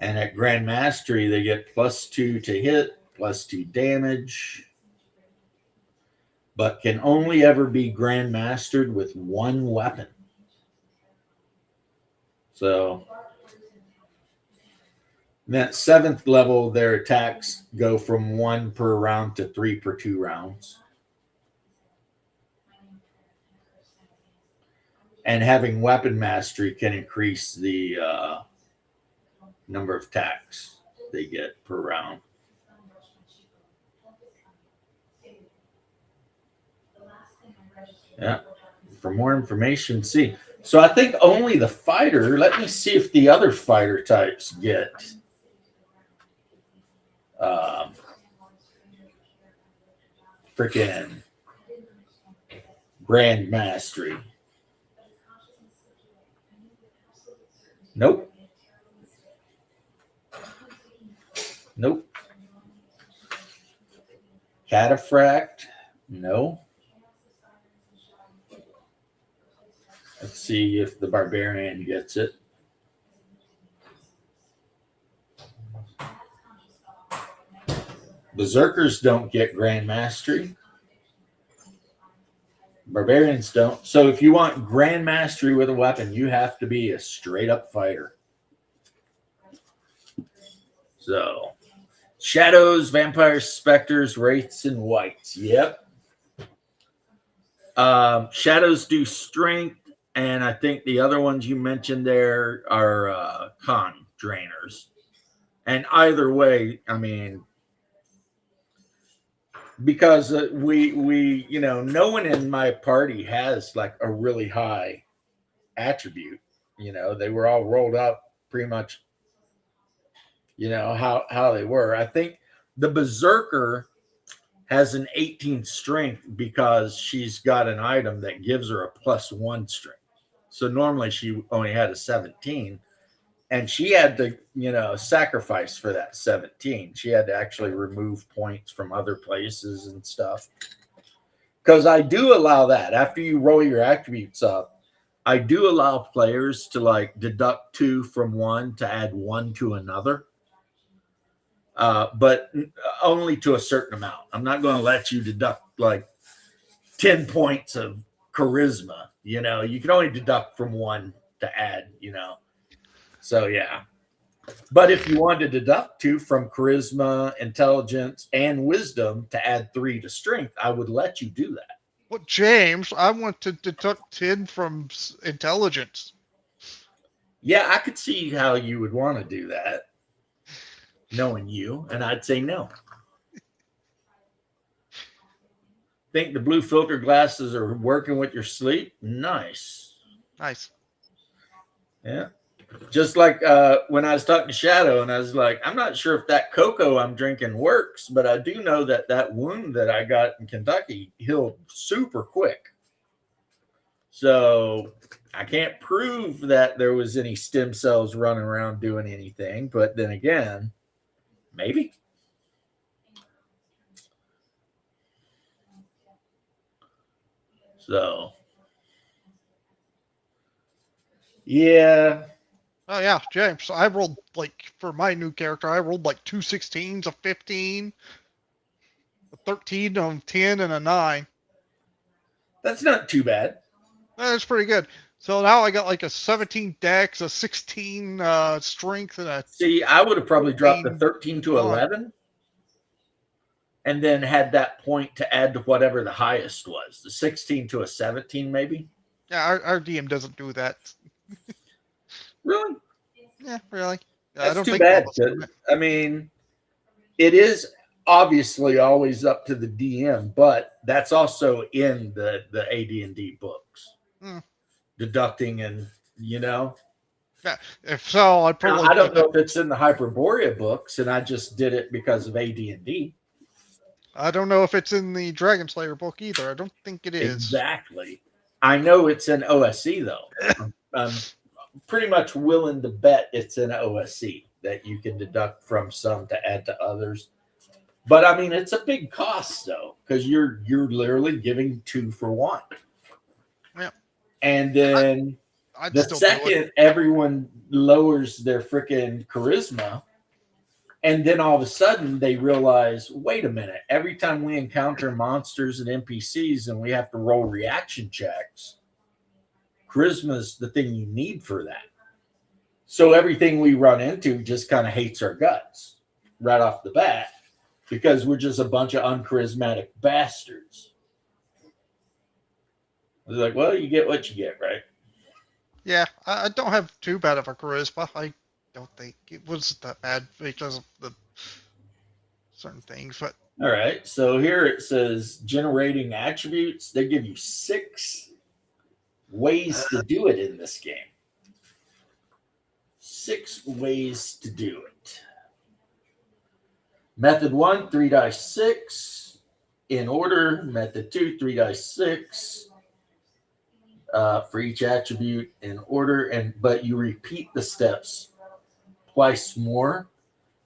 And at grand mastery, they get +2 to hit, +2 damage, but can only ever be grand mastered with one weapon. So that 7th level, their attacks go from 1 per round to 3 per 2 rounds. And having weapon mastery can increase the number of attacks they get per round. Yeah. For more information, see. So I think only the fighter. Let me see if the other fighter types get freaking grand mastery. Nope. Nope. Cataphract. No. Let's see if the barbarian gets it. Berserkers don't get Grand Mastery. Barbarians don't. So if you want Grand Mastery with a weapon, you have to be a straight up fighter. So shadows, vampires, specters, wraiths, and whites. Yep. Shadows do strength, and I think the other ones you mentioned there are con drainers. And either way, I mean, because we no one in my party has like a really high attribute. They were all rolled up pretty much. How they were. I think the berserker has an 18 strength because she's got an item that gives her a +1 strength. So normally she only had a 17, and she had to, sacrifice for that 17. She had to actually remove points from other places and stuff. Because I do allow that. After you roll your attributes up, I do allow players to like deduct 2 from one to add 1 to another. But only to a certain amount. I'm not going to let you deduct like 10 points of charisma. You can only deduct from 1 to add, So, yeah. But if you want to deduct 2 from charisma, intelligence, and wisdom to add 3 to strength, I would let you do that. Well, James, I want to deduct 10 from intelligence. Yeah, I could see how you would want to do that, knowing you, and I'd say no. Think the blue filter glasses are working with your sleep? Nice. Yeah. Just like when I was talking to Shadow, and I was like, I'm not sure if that cocoa I'm drinking works, but I do know that wound that I got in Kentucky healed super quick. So I can't prove that there was any stem cells running around doing anything, but then again, maybe. So, yeah. Oh, yeah, James. I rolled, for my new character, I rolled 2 16s, a 15, a 13, a 10, and a 9. That's not too bad. That's pretty good. So now I got a 17 dex, a 16 strength, and a... See, I would have probably dropped the 13 to 11 and then had that point to add to whatever the highest was. The 16 to a 17, maybe? Yeah, our DM doesn't do that. Really? Yeah, really. That's I don't too think bad. I mean, it is obviously always up to the DM, but that's also in the AD&D books. Deducting and, Yeah, if so, I'd probably... I don't know if it's in the Hyperborea books, and I just did it because of AD&D. I don't know if it's in the Dragon Slayer book either. I don't think it is. Exactly. I know it's in OSC, though. I'm pretty much willing to bet it's in OSC that you can deduct from some to add to others. But I mean, it's a big cost though, because you're literally giving 2 for 1. Yeah. And then the second everyone lowers their freaking charisma, and then all of a sudden they realize, wait a minute, every time we encounter monsters and NPCs and we have to roll reaction checks, charisma is the thing you need for that. So everything we run into just kind of hates our guts right off the bat because we're just a bunch of uncharismatic bastards. It's like, well, you get what you get, right? Yeah, I don't have too bad of a charisma. I don't think it was that bad because of the certain things, but... All right, so here it says generating attributes. They give you 6 ways to do it in this game. 6 ways to do it. Method 1, 3 dice 6. In order. Method 2, 3 dice 6. for each attribute in order, but you repeat the steps twice more.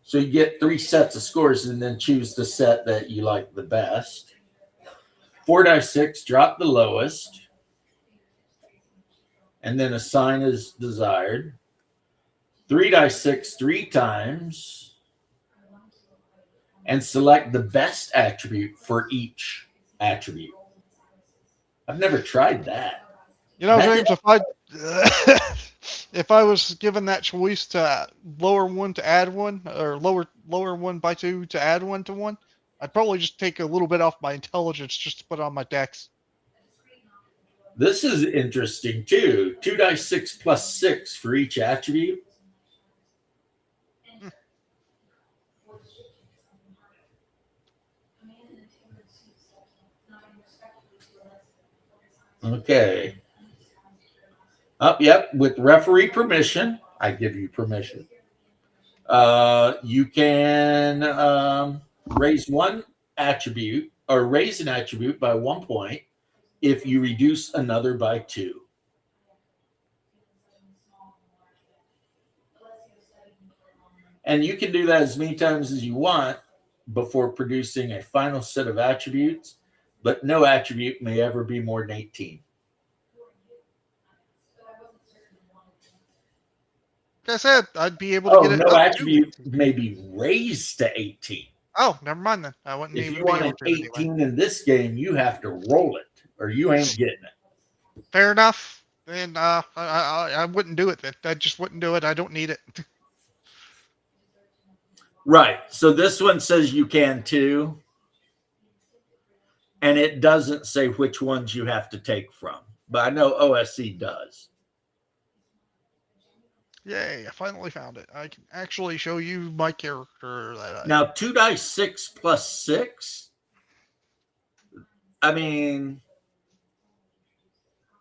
So you get 3 sets of scores and then choose the set that you like the best. 4 dice 6, drop the lowest, and then assign as desired. 3 dice 6 3 times, and select the best attribute for each attribute. I've never tried that. You know, James, if I was given that choice to lower one to add one, or lower one by 2 to add one to one, I'd probably just take a little bit off my intelligence just to put on my dex. This is interesting too. 2 dice 6 plus 6 for each attribute. Okay. Yep. With referee permission, I give you permission. You can raise one attribute or raise an attribute by 1 point if you reduce another by 2. And you can do that as many times as you want before producing a final set of attributes, but no attribute may ever be more than 18. Like I said, I'd be able to get it. No attribute may be raised to 18. Oh, never mind then. I wouldn't if even you be want able an to 18 anyway. in this game, you have to roll it, or you ain't getting it. Fair enough. Then I wouldn't do it. I just wouldn't do it. I don't need it. Right. So this one says you can too, and it doesn't say which ones you have to take from, but I know OSC does. Yay, I finally found it. I can actually show you my character. Now, 2 dice 6 plus 6, I mean,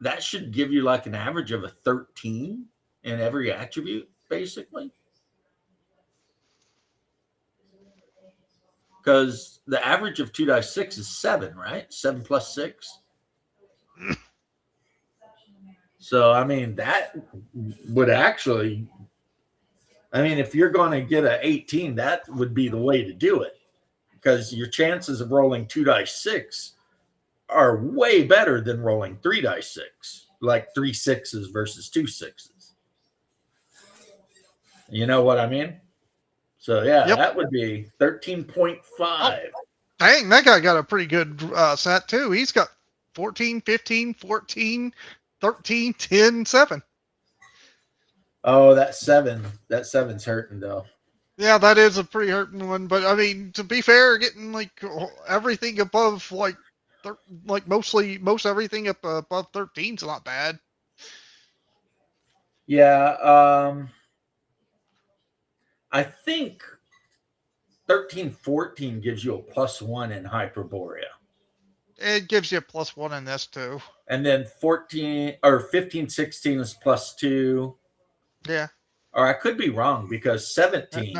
that should give you like an average of a 13 in every attribute, basically. Because the average of 2 dice 6 is 7, right? 7 plus 6. So, I mean, that would actually, I mean, if you're going to get an 18, that would be the way to do it. Because your chances of rolling 2 dice 6 are way better than rolling 3 dice 6, like 3 6s versus 2 6s. You know what I mean? So, yeah, That would be 13.5. Oh, dang, that guy got a pretty good set, too. He's got 14, 15, 14, 13, 10, 7. Oh, that 7. That 7's hurting, though. Yeah, that is a pretty hurting one. But, I mean, to be fair, getting, like, everything above, like most everything up above 13 is not bad. Yeah, I think 13, 14 gives you a +1 in Hyperborea. It gives you a +1 in this too. And then 14 or 15, 16 is +2. Yeah. Or I could be wrong because 17.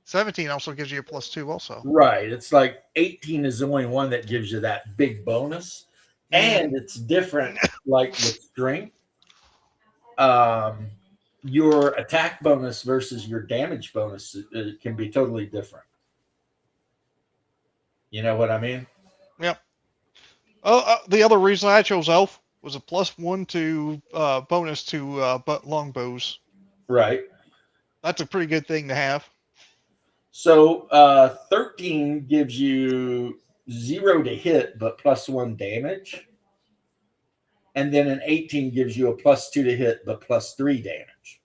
17 also gives you a +2 also. Right. It's like 18 is the only one that gives you that big bonus. And it's different, like with strength. Your attack bonus versus your damage bonus can be totally different. You know what I mean? Yep. The other reason I chose Elf was a +1 to bonus to longbows. Right. That's a pretty good thing to have. So 13 gives you 0 to hit, but +1 damage. And then an 18 gives you a +2 to hit, but +3 damage.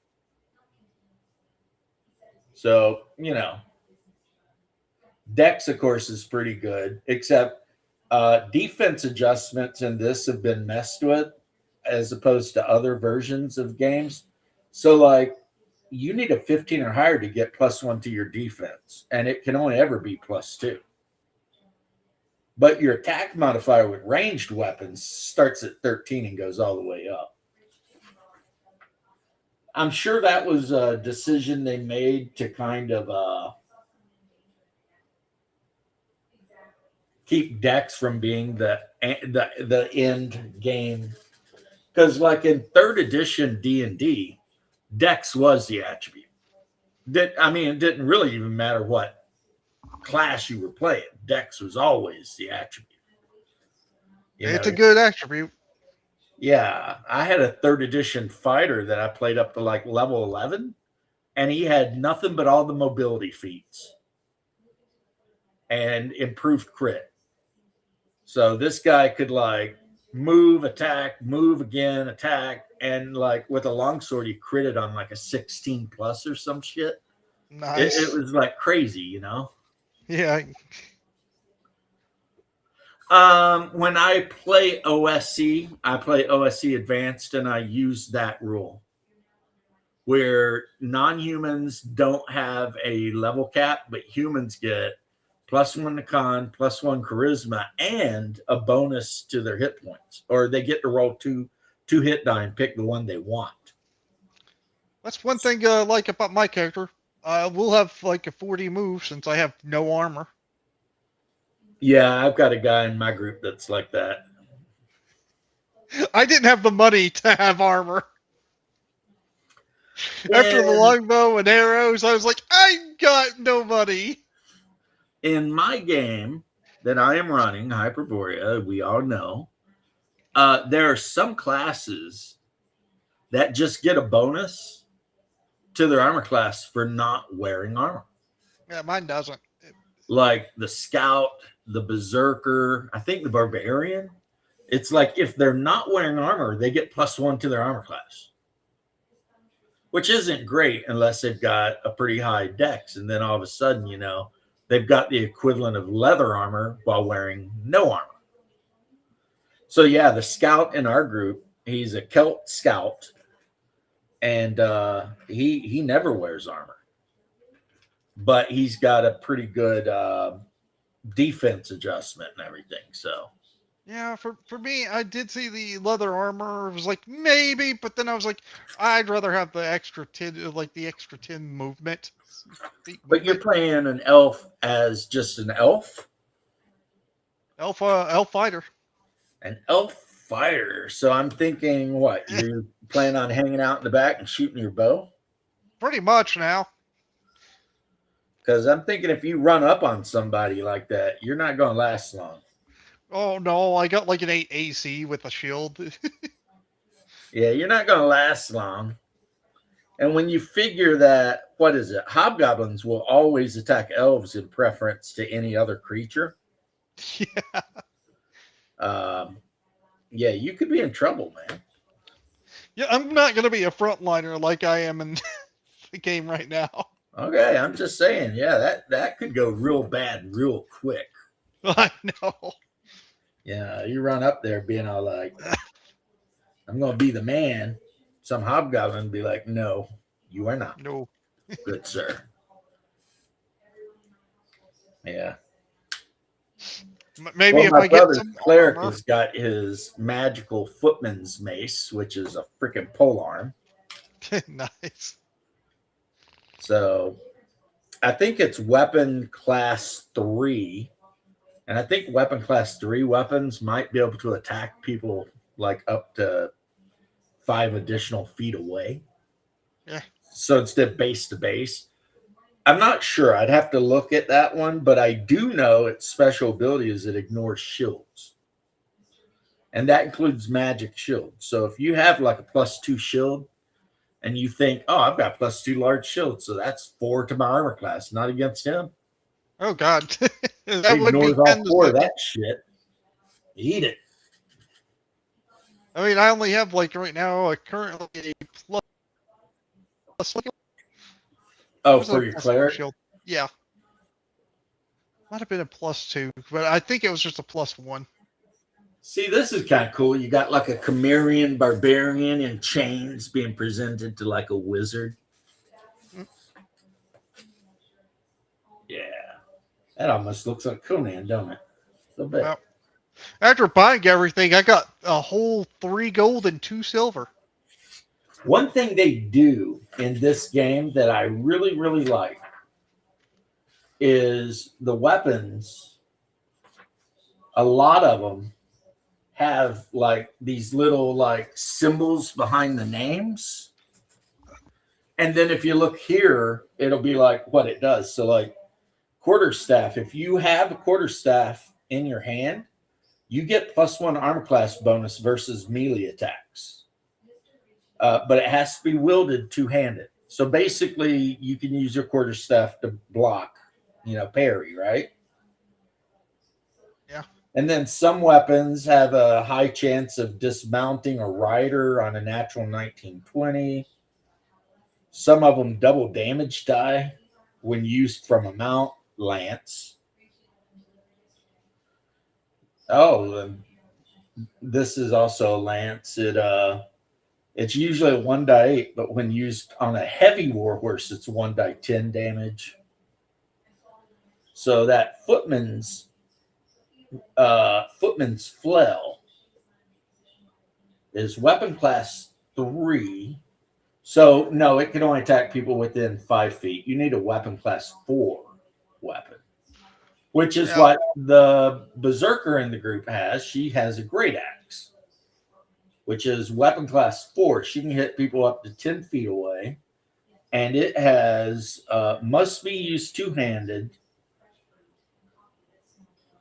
So, you know, Dex, of course, is pretty good, except defense adjustments in this have been messed with as opposed to other versions of games. So, like, you need a 15 or higher to get +1 to your defense, and it can only ever be +2. But your attack modifier with ranged weapons starts at 13 and goes all the way up. I'm sure that was a decision they made to kind of keep Dex from being the end game Because like in third edition D&D, Dex was the attribute. It didn't really even matter what class you were playing. Dex was always the attribute. It's a good attribute. Yeah, I had a third edition fighter that I played up to like level 11, and he had nothing but all the mobility feats and improved crit. So this guy could like move, attack, move again, attack, and like with a longsword, he critted on like a 16 plus or some shit. Nice. It was like crazy, you know? Yeah. When I play OSC, I play OSC Advanced, and I use that rule where non-humans don't have a level cap, but humans get +1 to con, +1 charisma, and a bonus to their hit points, or they get to roll two hit die and pick the one they want. That's one thing I like about my character. We'll have like a 40 move since I have no armor. Yeah, I've got a guy in my group that's like that. I didn't have the money to have armor. After the longbow and arrows, I was like, I got no money. In my game that I am running, Hyperborea, we all know, there are some classes that just get a bonus to their armor class for not wearing armor. Yeah, mine doesn't. Like the Scout, the Berserker, I think the Barbarian. It's like if they're not wearing armor, they get +1 to their armor class, which isn't great unless they've got a pretty high dex. And then all of a sudden, you know, they've got the equivalent of leather armor while wearing no armor. So yeah, the Scout in our group, he's a Celt Scout, and he never wears armor, but he's got a pretty good defense adjustment and everything. So yeah, for me, I did see the leather armor. It was like maybe, but then I was like, I'd rather have the extra 10, like the extra 10 movement. But you're playing an elf as just an elf? Elf fighter. An elf fighter. So I'm thinking, what? You plan on hanging out in the back and shooting your bow? Pretty much now. Because I'm thinking if you run up on somebody like that, you're not going to last long. Oh, no. I got like an 8 AC with a shield. Yeah, you're not going to last long. And when you figure that, what is it? Hobgoblins will always attack elves in preference to any other creature. Yeah. Yeah, you could be in trouble, man. Yeah, I'm not going to be a frontliner like I am in the game right now. Okay, I'm just saying, yeah, that could go real bad real quick. I know. Yeah, you run up there being all like, I'm going to be the man. Some hobgoblin be like, no, you are not. No. Good sir. Yeah. Maybe if I get some cleric armor. has got his magical footman's mace, which is a freaking polearm. Nice. So I think it's weapon class 3. And I think weapon class 3 weapons might be able to attack people like up to 5 additional feet away. Yeah. So instead base to base. I'm not sure. I'd have to look at that one, but I do know its special ability is it ignores shields. And that includes magic shield. So if you have like a +2 shield and you think, oh, I've got +2 large shield, so that's 4 to my armor class, not against him. Oh, God. That would ignores all 4 of that shit. Eat it. I mean, I only have like right now currently a plus. Oh, for your cleric? Shield. Yeah. Might have been a +2, but I think it was just a +1. See, this is kind of cool. You got like a Chimerian barbarian in chains being presented to like a wizard. Yeah. That almost looks like Conan, don't it? A little bit. Well, after buying everything, I got a whole 3 gold and 2 silver. One thing they do in this game that I really, really like is the weapons. A lot of them have like these little like symbols behind the names. And then if you look here, it'll be like what it does. So like quarterstaff, if you have a quarterstaff in your hand, you get +1 armor class bonus versus melee attacks. But it has to be wielded two-handed. So basically, you can use your quarterstaff to block, parry, right? Yeah. And then some weapons have a high chance of dismounting a rider on a natural 1920. Some of them double damage die when used from a mount lance. Oh, this is also a lance. It's usually a 1 die 8, but when used on a heavy warhorse, it's 1 die 10 damage. So that footman's flail is weapon class 3. So no, it can only attack people within 5 feet. You need a weapon class 4 weapon, which is what the berserker in the group has. She has a great axe, which is weapon class 4. She can hit people up to 10 feet away, and it has must be used two-handed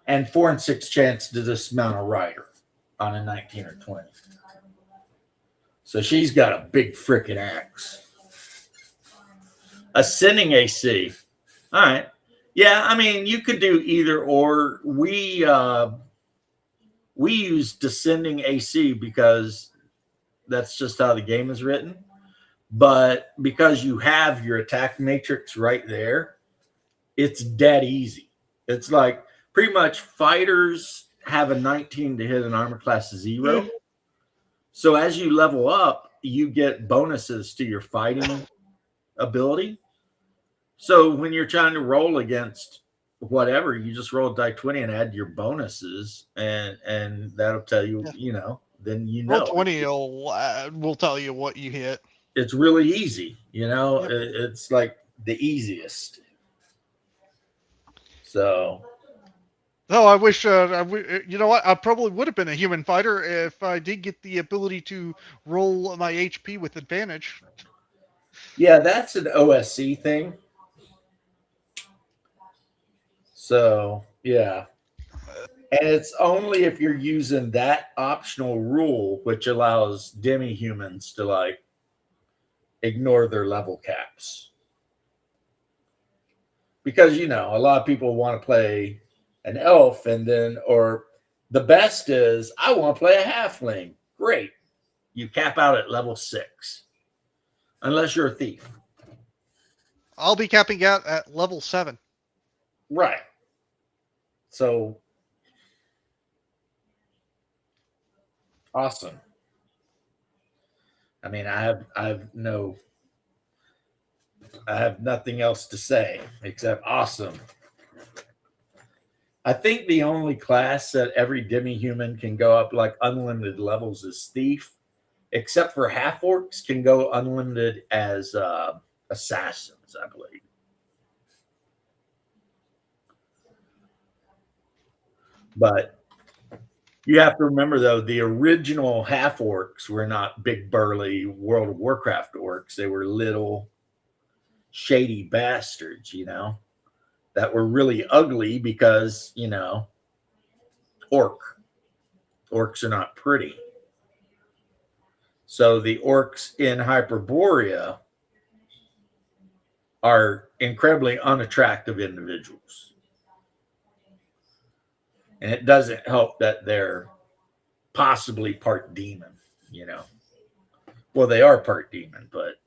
and 4 and 6 chance to dismount a rider on a 19 or 20. So she's got a big freaking axe. Ascending AC. All right. Yeah, I mean, you could do either or. We use descending AC because that's just how the game is written. But because you have your attack matrix right there, it's dead easy. It's like pretty much fighters have a 19 to hit an armor class 0. So as you level up, you get bonuses to your fighting ability. So when you're trying to roll against whatever, you just roll die 20 and add your bonuses, and that'll tell you, then Roll 20 will tell you what you hit. It's really easy, It's like the easiest. So. No, I wish, you know what? I probably would have been a human fighter if I did get the ability to roll my HP with advantage. Yeah, that's an OSC thing. So, yeah. And it's only if you're using that optional rule, which allows demi-humans to, like, ignore their level caps. Because, a lot of people want to play an elf or the best is, I want to play a halfling. Great. You cap out at level 6. Unless you're a thief. I'll be capping out at level 7. Right. So awesome. I mean, I have nothing else to say except awesome. I think the only class that every demi-human can go up like unlimited levels is thief, except for half orcs can go unlimited as assassins, I believe. But you have to remember, though, the original half orcs were not big, burly World of Warcraft orcs. They were little, shady bastards, that were really ugly because, orcs are not pretty. So the orcs in Hyperborea are incredibly unattractive individuals. And it doesn't help that they're possibly part demon, Well, they are part demon, but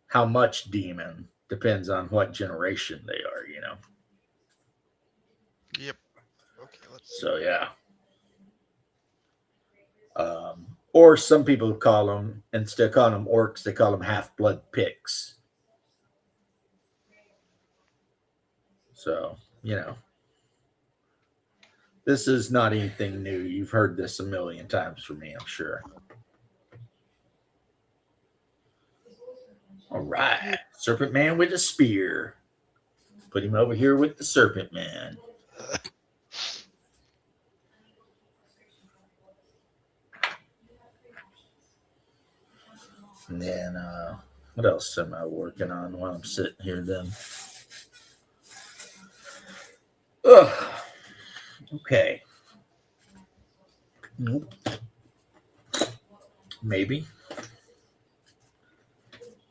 how much demon depends on what generation they are, Yep. Okay, let's see. So, yeah. Or some people call them, instead of calling them orcs, they call them half-blood picks. So, this is not anything new. You've heard this a million times from me, I'm sure. All right. Serpent Man with a spear. Put him over here with the Serpent Man. And then, what else am I working on while I'm sitting here then? Ugh. Okay. Nope. Maybe.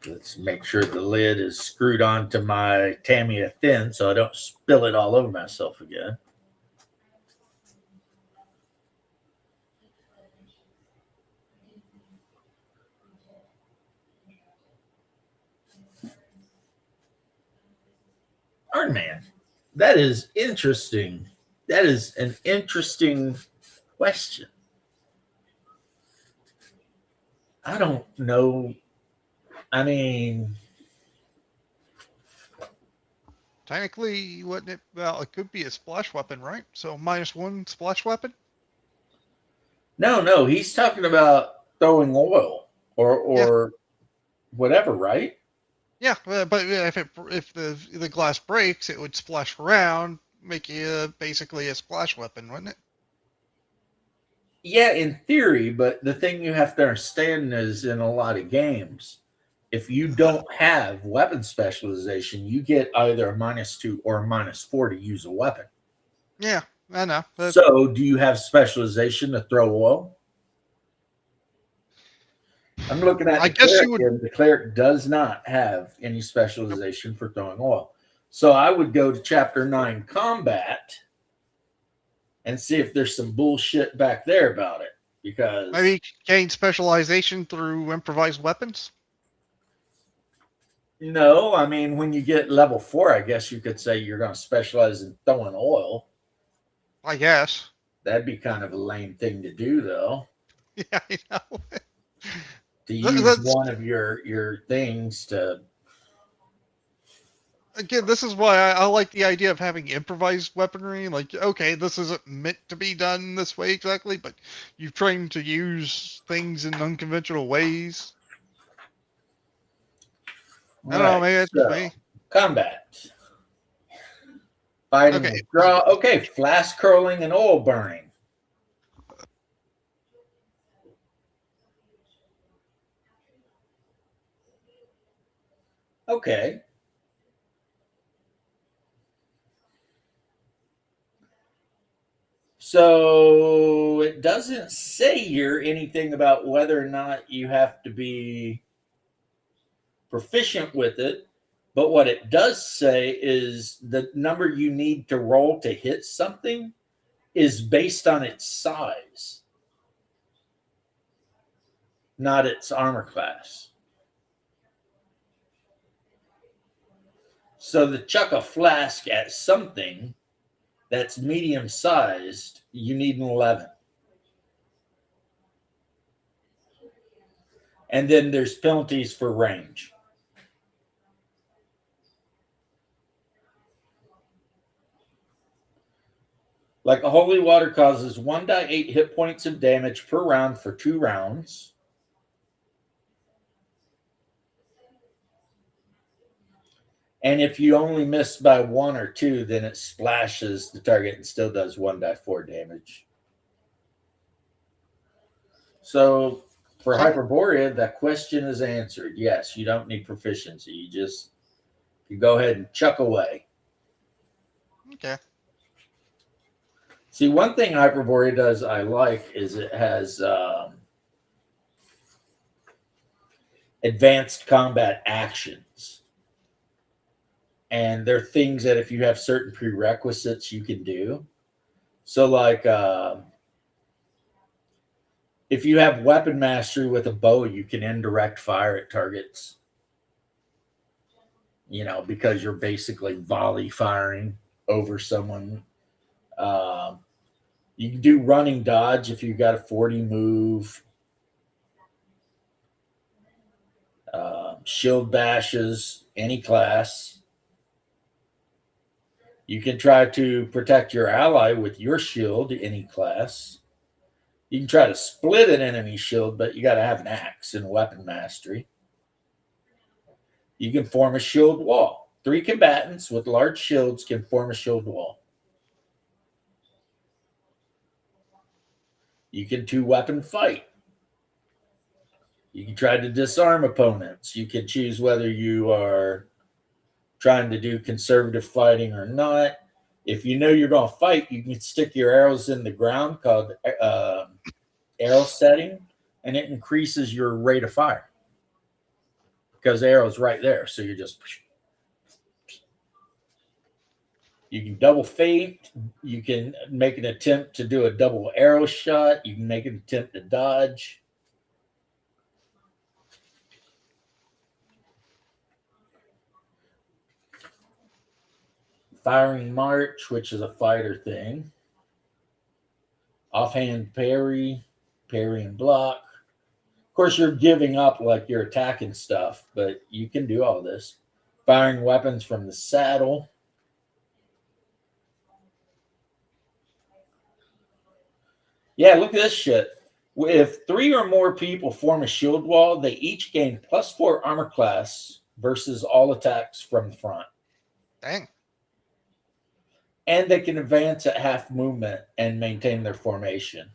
Let's make sure the lid is screwed onto my Tamiya Thin so I don't spill it all over myself again. Iron Man. That is interesting. That is an interesting question. I don't know. I mean, Technically, wouldn't it? Well, it could be a splash weapon, right? So -1 splash weapon. no. He's talking about throwing oil or whatever, right? Yeah, but if the glass breaks, it would splash around, make you basically a splash weapon, wouldn't it? Yeah, in theory, but the thing you have to understand is in a lot of games, if you don't have weapon specialization, you get either a -2 or a -4 to use a weapon. Yeah, I know. So, do you have specialization to throw oil? I'm looking at I the guess cleric, you would. and the cleric does not have any specialization for throwing oil. So, I would go to Chapter 9 Combat and see if there's some bullshit back there about it. Because Maybe gain specialization through improvised weapons. no, I mean, when you get level 4, I guess you could say you're going to specialize in throwing oil. I guess. That'd be kind of a lame thing to do, though. Yeah, I know. To use one of your things to. Again, this is why I like the idea of having improvised weaponry. Like, okay, this isn't meant to be done this way exactly, but you've trained to use things in unconventional ways. I don't know, maybe that's just me. Combat. Fighting Okay. with draw. Okay, flask curling and oil burning. Okay. So it doesn't say here anything about whether or not you have to be proficient with it. But what it does say is the number you need to roll to hit something is based on its size, not its armor class. So to chuck a flask at something that's medium sized, you need an 11. And then there's penalties for range. Like a holy water causes 1d8 hit points of damage per round for 2 rounds. And if you only miss by 1 or 2, then it splashes the target and still does 1d4 damage. So for Hyperborea, that question is answered. Yes, you don't need proficiency. You go ahead and chuck away. Okay. See, one thing Hyperborea does I like is it has advanced combat actions. And they're things that if you have certain prerequisites, you can do. So, like, if you have weapon mastery with a bow, you can indirect fire at targets. You know, because you're basically volley firing over someone. You can do running dodge if you've got a 40 move. Shield bashes, any class. You can try to protect your ally with your shield, any class. You can try to split an enemy shield, but you got to have an axe and weapon mastery. You can form a shield wall. 3 combatants with large shields can form a shield wall. You can 2-weapon fight. You can try to disarm opponents. You can choose whether you are trying to do conservative fighting or not. If you know you're going to fight, you can stick your arrows in the ground called arrow setting, and it increases your rate of fire because the arrow's right there. So you just, you can double feint. You can make an attempt to do a double arrow shot. You can make an attempt to dodge. Firing march, which is a fighter thing. Offhand parry, parry and block. Of course, you're giving up like you're attacking stuff, but you can do all this. Firing weapons from the saddle. Yeah, look at this shit. If 3 or more people form a shield wall, they each gain +4 armor class versus all attacks from the front. Dang. And they can advance at half movement and maintain their formation.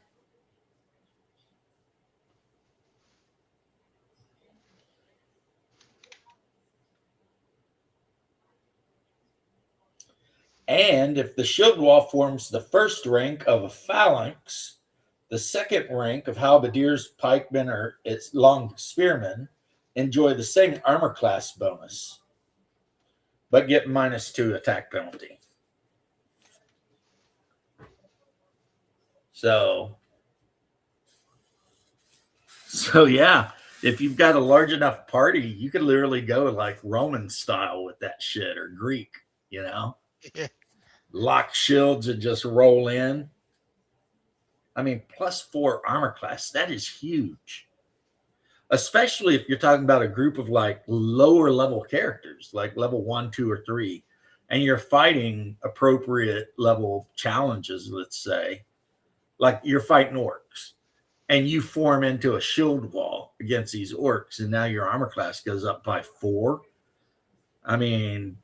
And if the shield wall forms the first rank of a phalanx, the second rank of halberdiers, pikemen, or its long spearmen enjoy the same armor class bonus, but get -2 attack penalty. So yeah, if you've got a large enough party, you could literally go like Roman style with that shit, or Greek, you know? Yeah. Lock shields and just roll in. I mean, +4 armor class, that is huge. Especially if you're talking about a group of like lower level characters, like level 1, 2, or 3, and you're fighting appropriate level challenges, let's say. Like you're fighting orcs, and you form into a shield wall against these orcs, and now your armor class goes up by 4. I mean,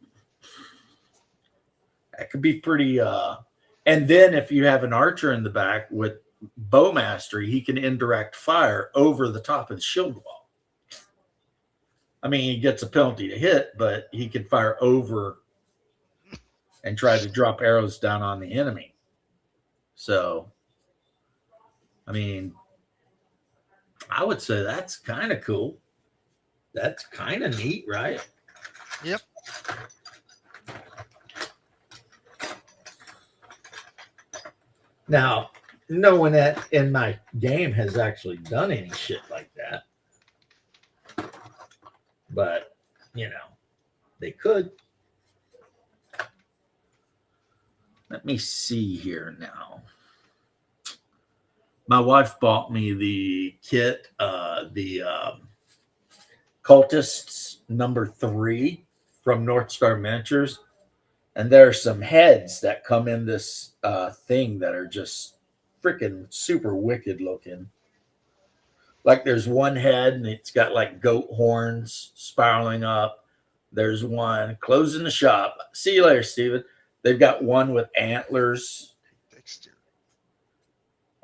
that could be pretty. And then if you have an archer in the back with bow mastery, he can indirect fire over the top of the shield wall. I mean, he gets a penalty to hit, but he can fire over and try to drop arrows down on the enemy. So, I mean, I would say that's kind of cool. That's kind of neat, right? Yep. Now, no one in my game has actually done any shit like that. But, you know, they could. Let me see here now. My wife bought me the kit, the Cultists #3 from North Star Miniatures. And there are some heads that come in this thing that are just freaking super wicked looking. Like there's one head and it's got like goat horns spiraling up. There's one closing the shop. See you later, Steven. They've got one with antlers.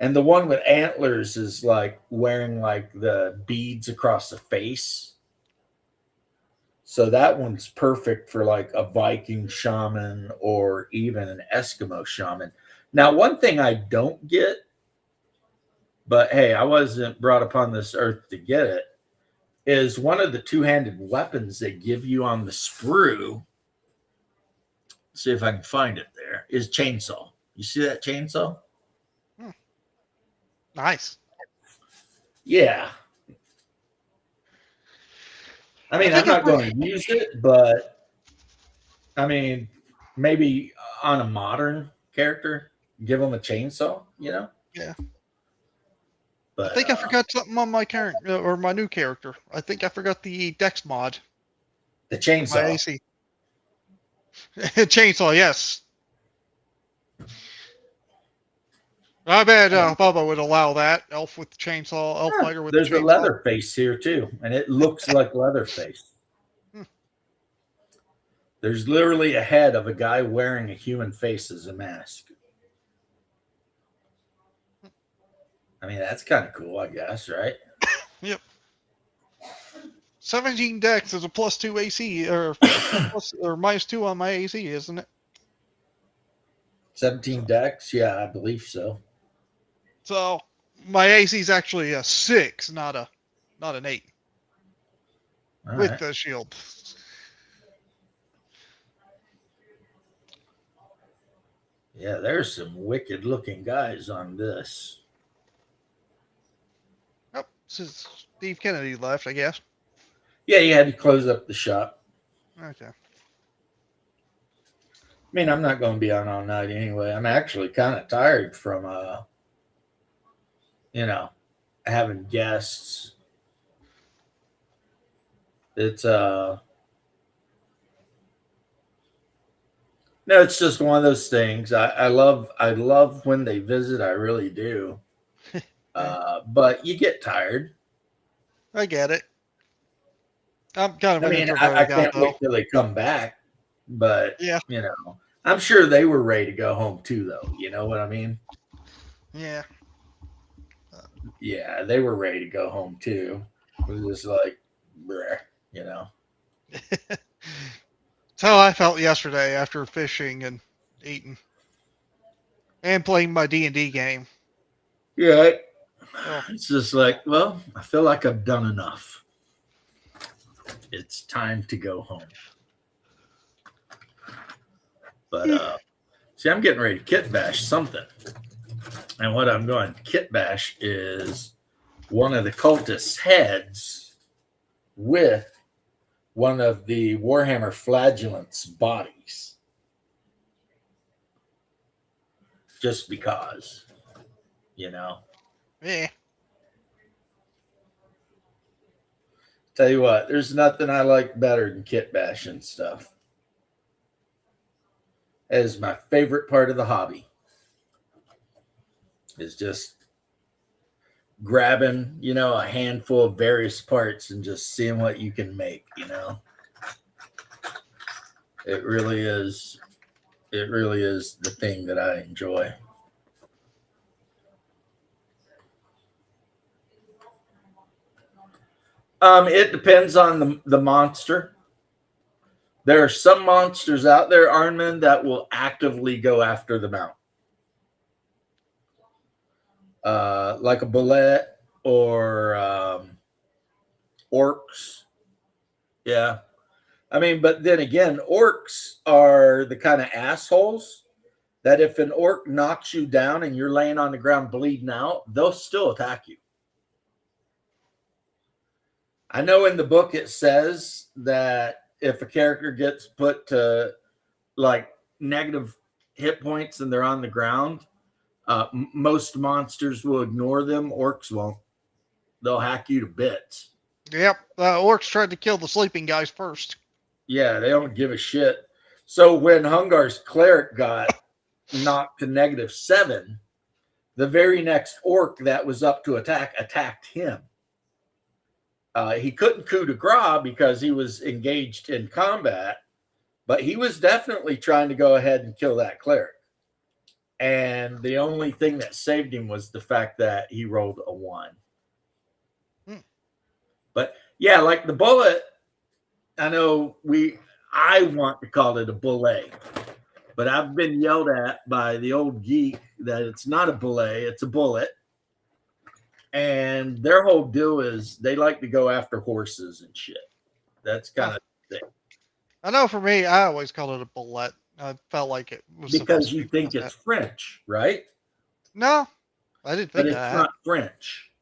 And the one with antlers is like wearing like the beads across the face. So that one's perfect for like a Viking shaman or even an Eskimo shaman. Now, one thing I don't get, but hey, I wasn't brought upon this earth to get it, is one of the two-handed weapons they give you on the sprue. See if I can find it there. Is chainsaw. You see that chainsaw? Nice. Yeah. I mean, I'm not going to use it, but I mean, maybe on a modern character, give them a chainsaw, you know? Yeah. But I think I forgot something on my character or my new character. I think I forgot the Dex mod. The chainsaw. My AC. Chainsaw, yes. I bet Bubba would allow that. Elf with chainsaw, elf fighter with there's chainsaw. a Leatherface here too, and it looks like Leatherface. There's literally a head of a guy wearing a human face as a mask. I mean, that's kind of cool, I guess, right? Yep. 17 dex is a +2 AC, or -2 on my AC, isn't it? 17 decks? Yeah, I believe so. So my AC is actually a 6, not an 8. All With right. the shield. Yeah, there's some wicked looking guys on this. Oh, since Steve Kennedy left, I guess. Yeah, you had to close up the shop. Okay. I mean, I'm not going to be on all night anyway. I'm actually kind of tired from, having guests. It's no, it's just one of those things. I love when they visit. I really do. But you get tired. I get it. I'm kind of I an mean, I introverted guy, can't though. wait till they come back. But Yeah. I'm sure they were ready to go home too, though. You know what I mean? Yeah. Yeah, they were ready to go home too. It was just like, bruh, you know. That's how I felt yesterday after fishing and eating and playing my D&D game. Yeah, Oh. it's just like, well, I feel like I've done enough. It's time to go home. But see, I'm getting ready to kit bash something. And what I'm going to kit bash is one of the cultists' heads with one of the Warhammer Flagellant's bodies. Just because, Yeah. Tell you what, there's nothing I like better than kit bashing stuff. That is my favorite part of the hobby. Is just grabbing, a handful of various parts and just seeing what you can make, It really is the thing that I enjoy. It depends on the monster. There are some monsters out there, Arnman, that will actively go after the mount. Like a bullet or orcs. Yeah. I mean, but then again, orcs are the kind of assholes that if an orc knocks you down and you're laying on the ground bleeding out, they'll still attack you. I know in the book it says that if a character gets put to like negative hit points and they're on the ground, most monsters will ignore them. Orcs won't. They'll hack you to bits. Yep. Orcs tried to kill the sleeping guys first. Yeah, they don't give a shit. So when Hungar's cleric got knocked to -7, the very next orc that was up to attacked him. He couldn't coup de grace because he was engaged in combat, but he was definitely trying to go ahead and kill that cleric. And the only thing that saved him was the fact that he rolled a 1. But yeah, like the bullet, I know I want to call it a bullet, but I've been yelled at by the old geek that it's not a bullet, it's a bullet. And their whole deal is they like to go after horses and shit. That's kind of the thing. I know for me, I always called it a bullet. I felt like it was because you think it's French, right? No, I didn't think but it's not French.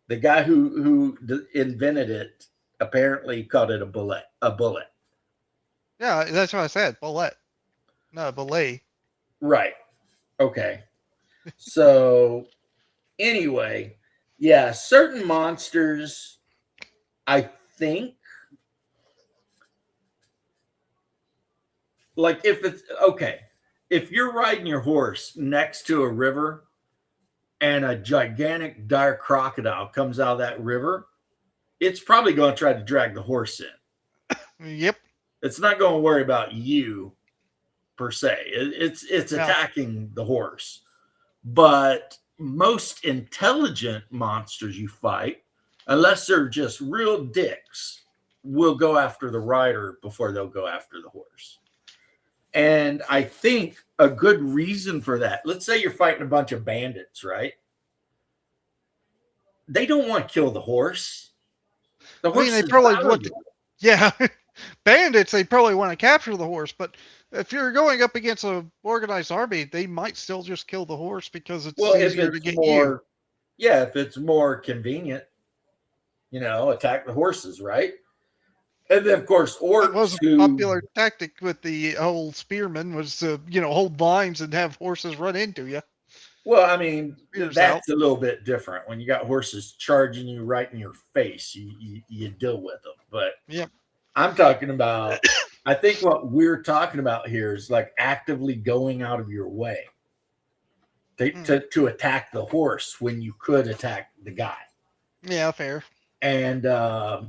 The guy who invented it apparently called it a bullet. Yeah, that's what I said. Bullet. No, bullet. Right. Okay. So anyway, yeah, certain monsters, I think, like if it's okay, if you're riding your horse next to a river and a gigantic dire crocodile comes out of that river, it's probably going to try to drag the horse in. Yep. It's not going to worry about you per se. It's attacking the horse. But most intelligent monsters you fight, unless they're just real dicks, will go after the rider before they'll go after the horse. And I think a good reason for that, let's say you're fighting a bunch of bandits, right? They don't want to kill the horse. The horse they is probably valuable. Yeah, bandits, they probably want to capture the horse, but if you're going up against an organized army, they might still just kill the horse because it's easier to get you. Yeah, if it's more convenient, attack the horses, right? And then, of course, orcs. That was a popular tactic with the old spearmen was to, hold lines and have horses run into you. Well, I mean, that's a little bit different. When you got horses charging you right in your face, you deal with them. But yep. I'm talking about, I think what we're talking about here is like actively going out of your way to attack the horse when you could attack the guy. Yeah, fair. And I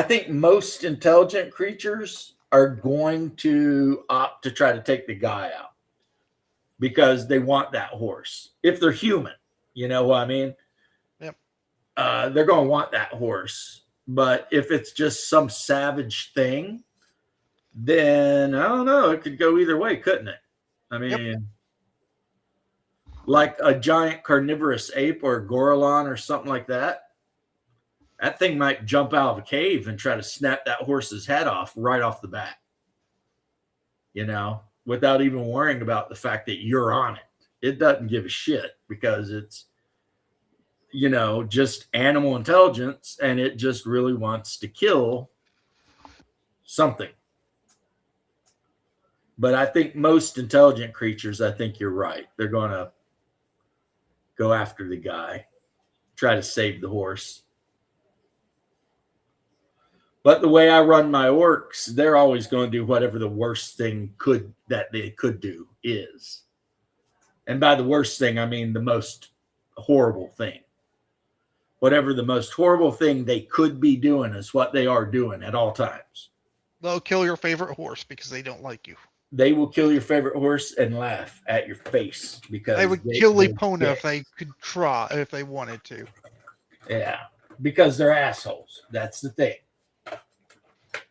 think most intelligent creatures are going to opt to try to take the guy out because they want that horse. If they're human, you know what I mean? Yep. They're going to want that horse. But if it's just some savage thing, then I don't know. It could go either way, couldn't it? I mean, like a giant carnivorous ape or a gorilon or something like that. That thing might jump out of a cave and try to snap that horse's head off right off the bat, without even worrying about the fact that you're on it. It doesn't give a shit because it's, just animal intelligence and it just really wants to kill something. But I think most intelligent creatures, I think you're right. They're going to go after the guy, try to save the horse. But the way I run my orcs, they're always going to do whatever the worst thing that they could do is. And by the worst thing, I mean the most horrible thing. Whatever the most horrible thing they could be doing is what they are doing at all times. They'll kill your favorite horse because they don't like you. They will kill your favorite horse and laugh at your face because they would kill Lepona if they could try, if they wanted to. Yeah, because they're assholes. That's the thing.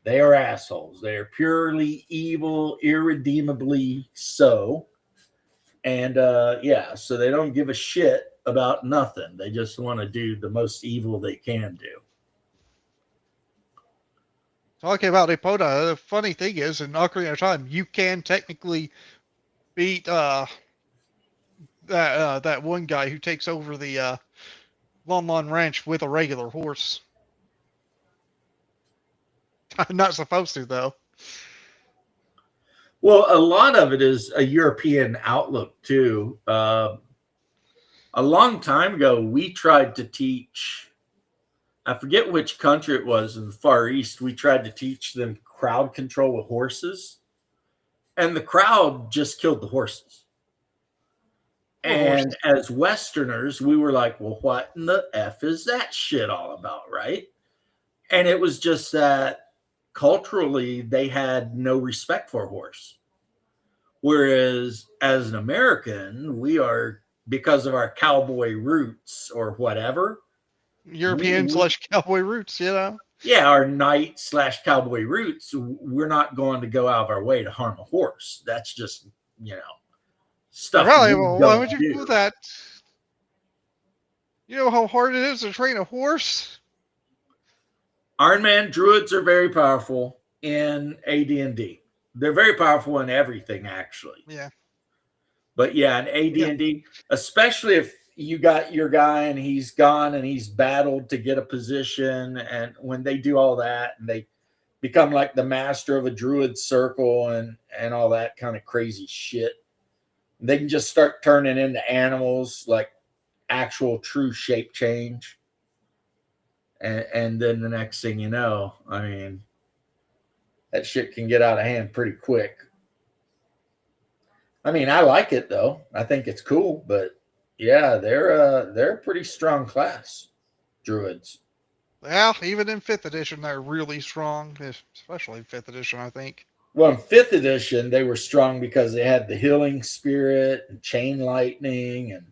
They are assholes. They are purely evil, irredeemably so. And so they don't give a shit about nothing. They just want to do the most evil they can do. Talking about Epona, the funny thing is, in Ocarina of Time, you can technically beat that one guy who takes over the Lon Lon Ranch with a regular horse. I'm not supposed to, though. Well, a lot of it is a European outlook, too. A long time ago, we tried to teach, I forget which country it was in the Far East, we tried to teach them crowd control with horses. And the crowd just killed the horses. And as Westerners, we were like, well, what in the F is that shit all about, right? And it was just that culturally, they had no respect for a horse. Whereas as an American, we are, because of our cowboy roots or whatever. European / cowboy roots, Yeah, our knight / cowboy roots, we're not going to go out of our way to harm a horse. That's just, stuff. Really? Well, why would you do that? You know how hard it is to train a horse? Iron Man druids are very powerful in AD&D. They're very powerful in everything, actually. Yeah. But yeah, in AD&D, especially if you got your guy and he's gone and he's battled to get a position, and when they do all that and they become like the master of a druid circle and all that kind of crazy shit, they can just start turning into animals, like actual true shape change. And then the next thing you know, I mean, that shit can get out of hand pretty quick. I mean, I like it though. I think it's cool, but yeah, they're a pretty strong class, druids. Well, even in 5th edition, they're really strong, especially in 5th edition, I think. Well, in 5th edition, they were strong because they had the healing spirit and chain lightning, and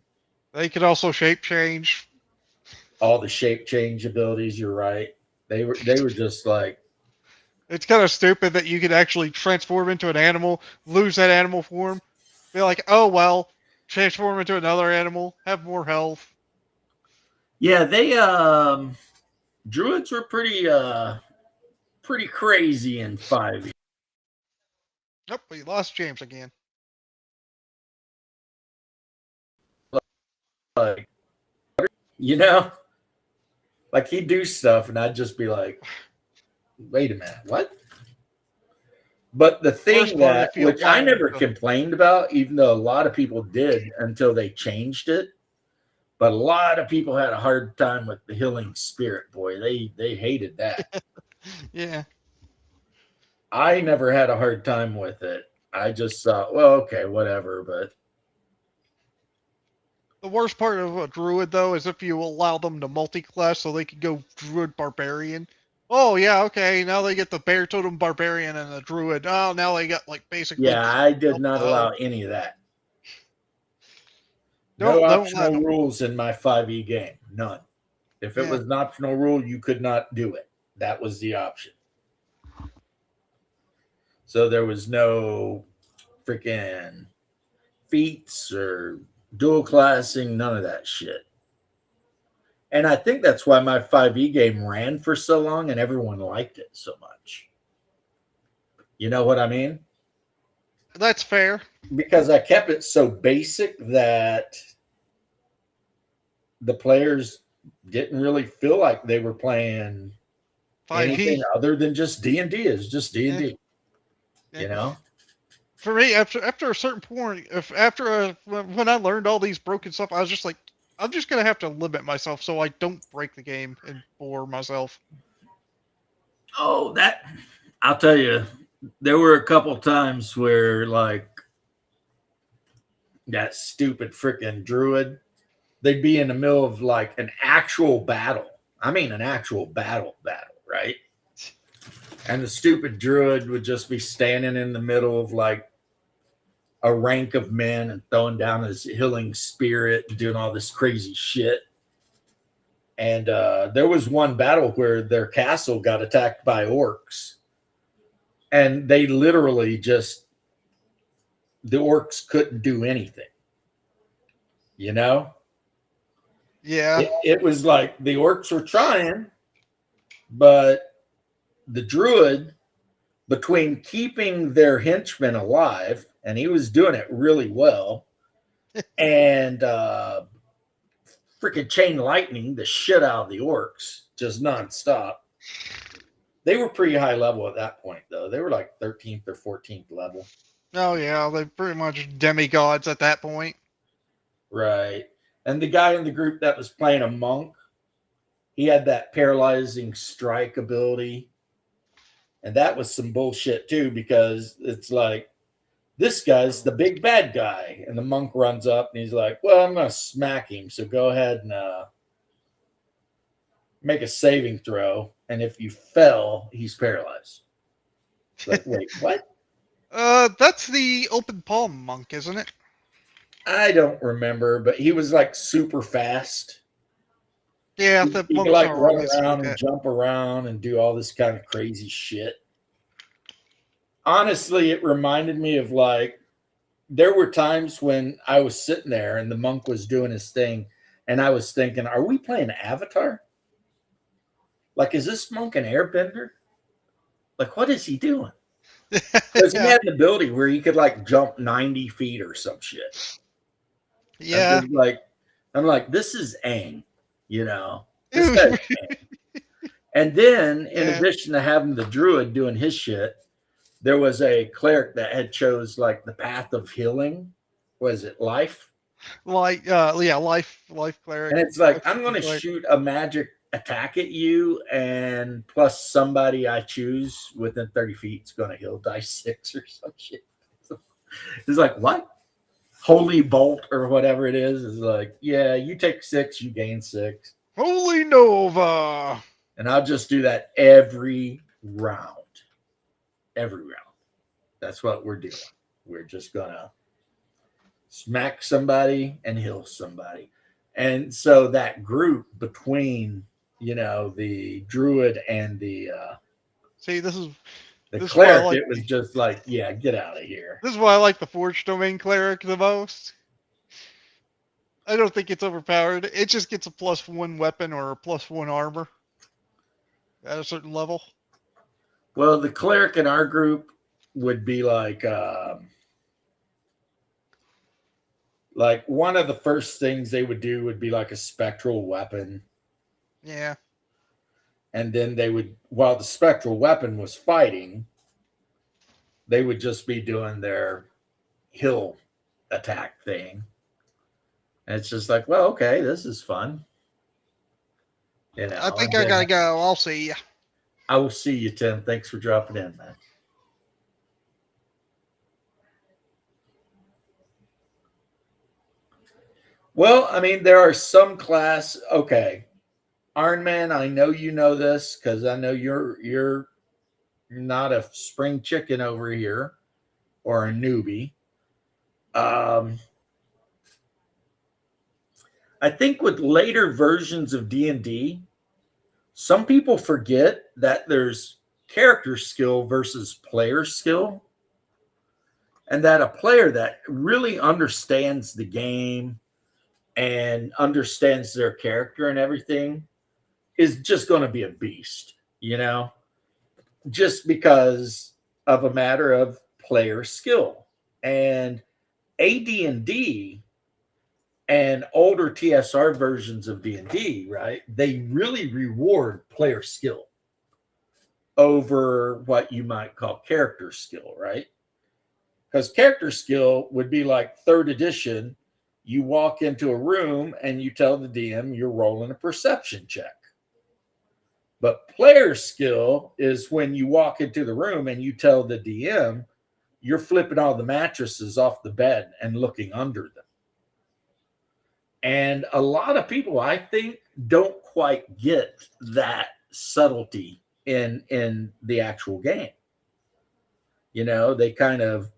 they could also shape change. all the shape change abilities. You're right. They were just like, It's kind of stupid that you could actually transform into an animal, lose that animal form, be like, oh well, transform into another animal, have more health. yeah, they druids were pretty crazy in 5e. Nope, we lost James again. Like, you know, like he'd do stuff, and I'd just be like, wait a minute, what? But the Worst thing part, that, if you which I apply never the complained about, even though a lot of people did until they changed it, but a lot of people had a hard time with the healing spirit. Boy, they hated that. yeah. I never had a hard time with it. I just thought, well, okay, whatever. But The worst part of a druid though is if you allow them to multi-class so they could go druid barbarian. Oh yeah, okay. Now they get the bear totem barbarian and the druid. Oh, now they got like basically yeah, I did help not the health. allow any of that. No Don't let optional them. rules in my 5e game. None. If it Yeah. was an optional rule, you could not do it. That was the option. So there was no freaking feats or dual classing, none of that shit. And I think that's why my 5e game ran for so long and everyone liked it so much. You know what I mean? That's fair. Because I kept it so basic that the players didn't really feel like they were playing 5e. anything other than just D&D. Is just D&D. Yeah. You know? For me, after a certain point, when I learned all these broken stuff, I was just like, I'm just gonna have to limit myself so I don't break the game and bore myself. Oh, that I'll tell you, there were a couple times where like that stupid freaking druid, they'd be in the middle of like an actual battle. I mean, an actual battle, right? And the stupid druid would just be standing in the middle of like a rank of men and throwing down his healing spirit and doing all this crazy shit. And there was one battle where their castle got attacked by orcs. And they literally just, the orcs couldn't do anything. You know? Yeah. It was like the orcs were trying, but the druid, between keeping their henchmen alive, and he was doing it really well, and freaking chain lightning the shit out of the orcs just nonstop. They were pretty high level at that point, though. They were like 13th or 14th level. Oh yeah, they're pretty much demigods at that point. Right. And the guy in the group that was playing a monk, he had that paralyzing strike ability. And that was some bullshit too, because it's like, this guy's the big bad guy. And the monk runs up and he's like, well, I'm going to smack him. So go ahead and make a saving throw. And if you fell, he's paralyzed. Like, wait, what? That's the open palm monk, isn't it? I don't remember, but he was like super fast. Yeah, the He could monks like are run always around like and that. jump around and do all this kind of crazy shit. Honestly, it reminded me of like, there were times when I was sitting there and the monk was doing his thing, and I was thinking, are we playing Avatar? Like, is this monk an airbender? Like, what is he doing? Because he Yeah. had an ability where he could like jump 90 feet or some shit. Yeah. I'm like, this is Aang, you know. This guy's Aang. And then, in Yeah. addition to having the druid doing his shit, there was a cleric that had chose like the path of healing. Was it life? Like yeah, life cleric. And it's like, Life I'm going to cleric. shoot a magic attack at you, and plus somebody I choose within 30 feet is going to heal die 6 or some shit. It's like, what? Holy bolt or whatever it is like, yeah, you take 6, you gain 6. Holy Nova. And I'll just do that every round. Every round. That's what we're doing. We're just going to smack somebody and heal somebody. And so that group between, the druid and See, the this is why I cleric, like it was just like, yeah, get out of here. this is why I like the Forge Domain Cleric the most. I don't think it's overpowered. It just gets a +1 weapon or a +1 armor at a certain level. Well, the cleric in our group would be like one of the first things they would do would be like a spectral weapon. Yeah. And then they would, while the spectral weapon was fighting, they would just be doing their hill attack thing. And it's just like, well, okay, this is fun. I think I gotta go. I'll see ya. I will see you, Tim. Thanks for dropping in, man. Well, I mean, there are some class. Okay, Iron Man. I know you know this because I know you're not a spring chicken over here or a newbie. I think with later versions of D&D, some people forget that there's character skill versus player skill, and that a player that really understands the game and understands their character and everything is just going to be a beast, just because of a matter of player skill. And AD&D and older TSR versions of D&D, right? They really reward player skill over what you might call character skill, right? Because character skill would be like third edition. You walk into a room and you tell the DM you're rolling a perception check. But player skill is when you walk into the room and you tell the DM you're flipping all the mattresses off the bed and looking under them. And a lot of people, I think, don't quite get that subtlety in the actual game. They kind of,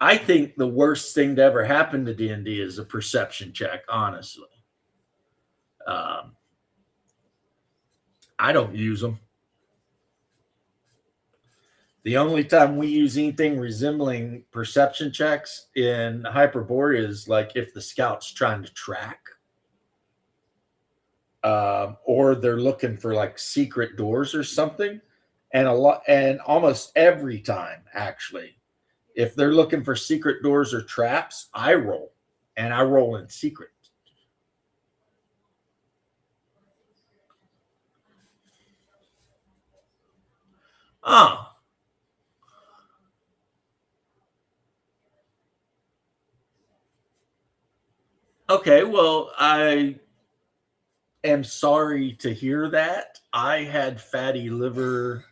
I think the worst thing to ever happen to D&D is a perception check, honestly. I don't use them. The only time we use anything resembling perception checks in Hyperborea is like if the scout's trying to track, or they're looking for like secret doors or something. And almost every time, actually, if they're looking for secret doors or traps, I roll, and I roll in secret. Ah. Okay, well, I am sorry to hear that. I had fatty liver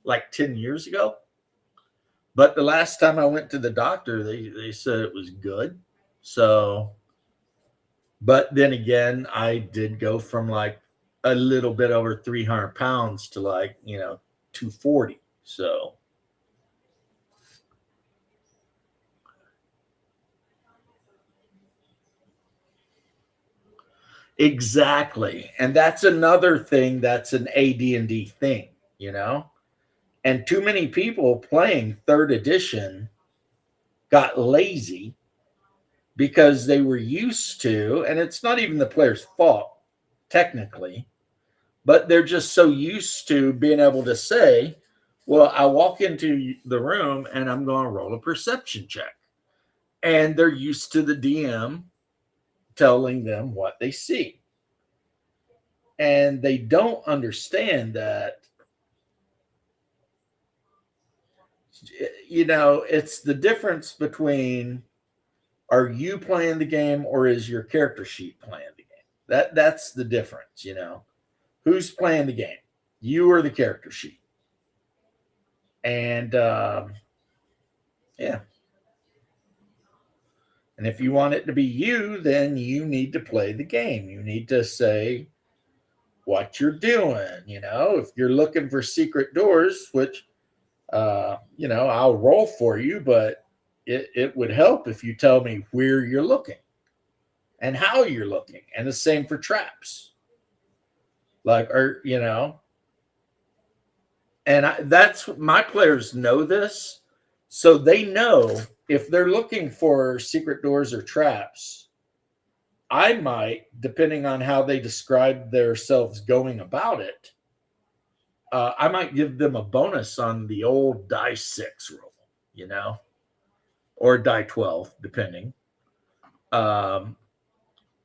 like 10 years ago. But the last time I went to the doctor, they said it was good. So, but then again, I did go from like a little bit over 300 pounds to like, 240. So, exactly. And that's another thing that's an AD&D thing, And too many people playing third edition got lazy because they were used to, and it's not even the player's fault, technically, but they're just so used to being able to say, well, I walk into the room and I'm going to roll a perception check. And they're used to the DM telling them what they see. And they don't understand that, it's the difference between, are you playing the game or is your character sheet playing the game? That's the difference, Who's playing the game? You or the character sheet? And yeah. And if you want it to be you, then you need to play the game. You need to say what you're doing. If you're looking for secret doors, which, I'll roll for you, but it would help if you tell me where you're looking and how you're looking. And the same for traps. Like, or, and that's my players know this. So they know if they're looking for secret doors or traps, I might, depending on how they describe themselves going about it, I might give them a bonus on the old die 6 roll, or die 12, depending.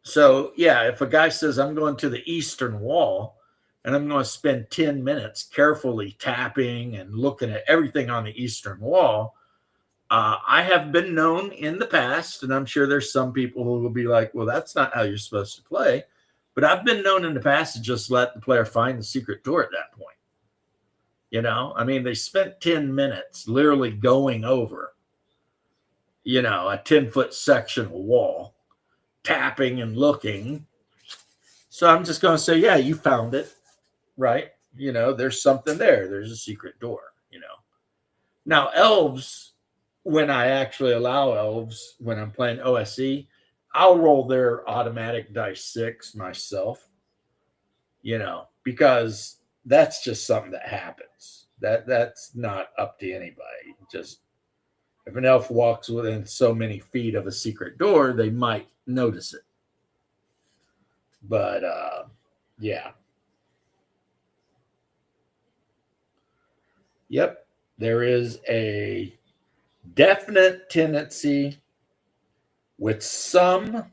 So, yeah, if a guy says, I'm going to the eastern wall and I'm going to spend 10 minutes carefully tapping and looking at everything on the eastern wall, I have been known in the past, and I'm sure there's some people who will be like, well, that's not how you're supposed to play. But I've been known in the past to just let the player find the secret door at that point. I mean, they spent 10 minutes literally going over, a 10-foot section of wall, tapping and looking. So I'm just going to say, yeah, you found it, right? There's something there. There's a secret door, Now, elves, when I actually allow elves, when I'm playing OSE, I'll roll their automatic dice 6 myself, because that's just something that happens. That's not up to anybody. Just if an elf walks within so many feet of a secret door, they might notice it. But yeah. Yep. There is a definite tendency with some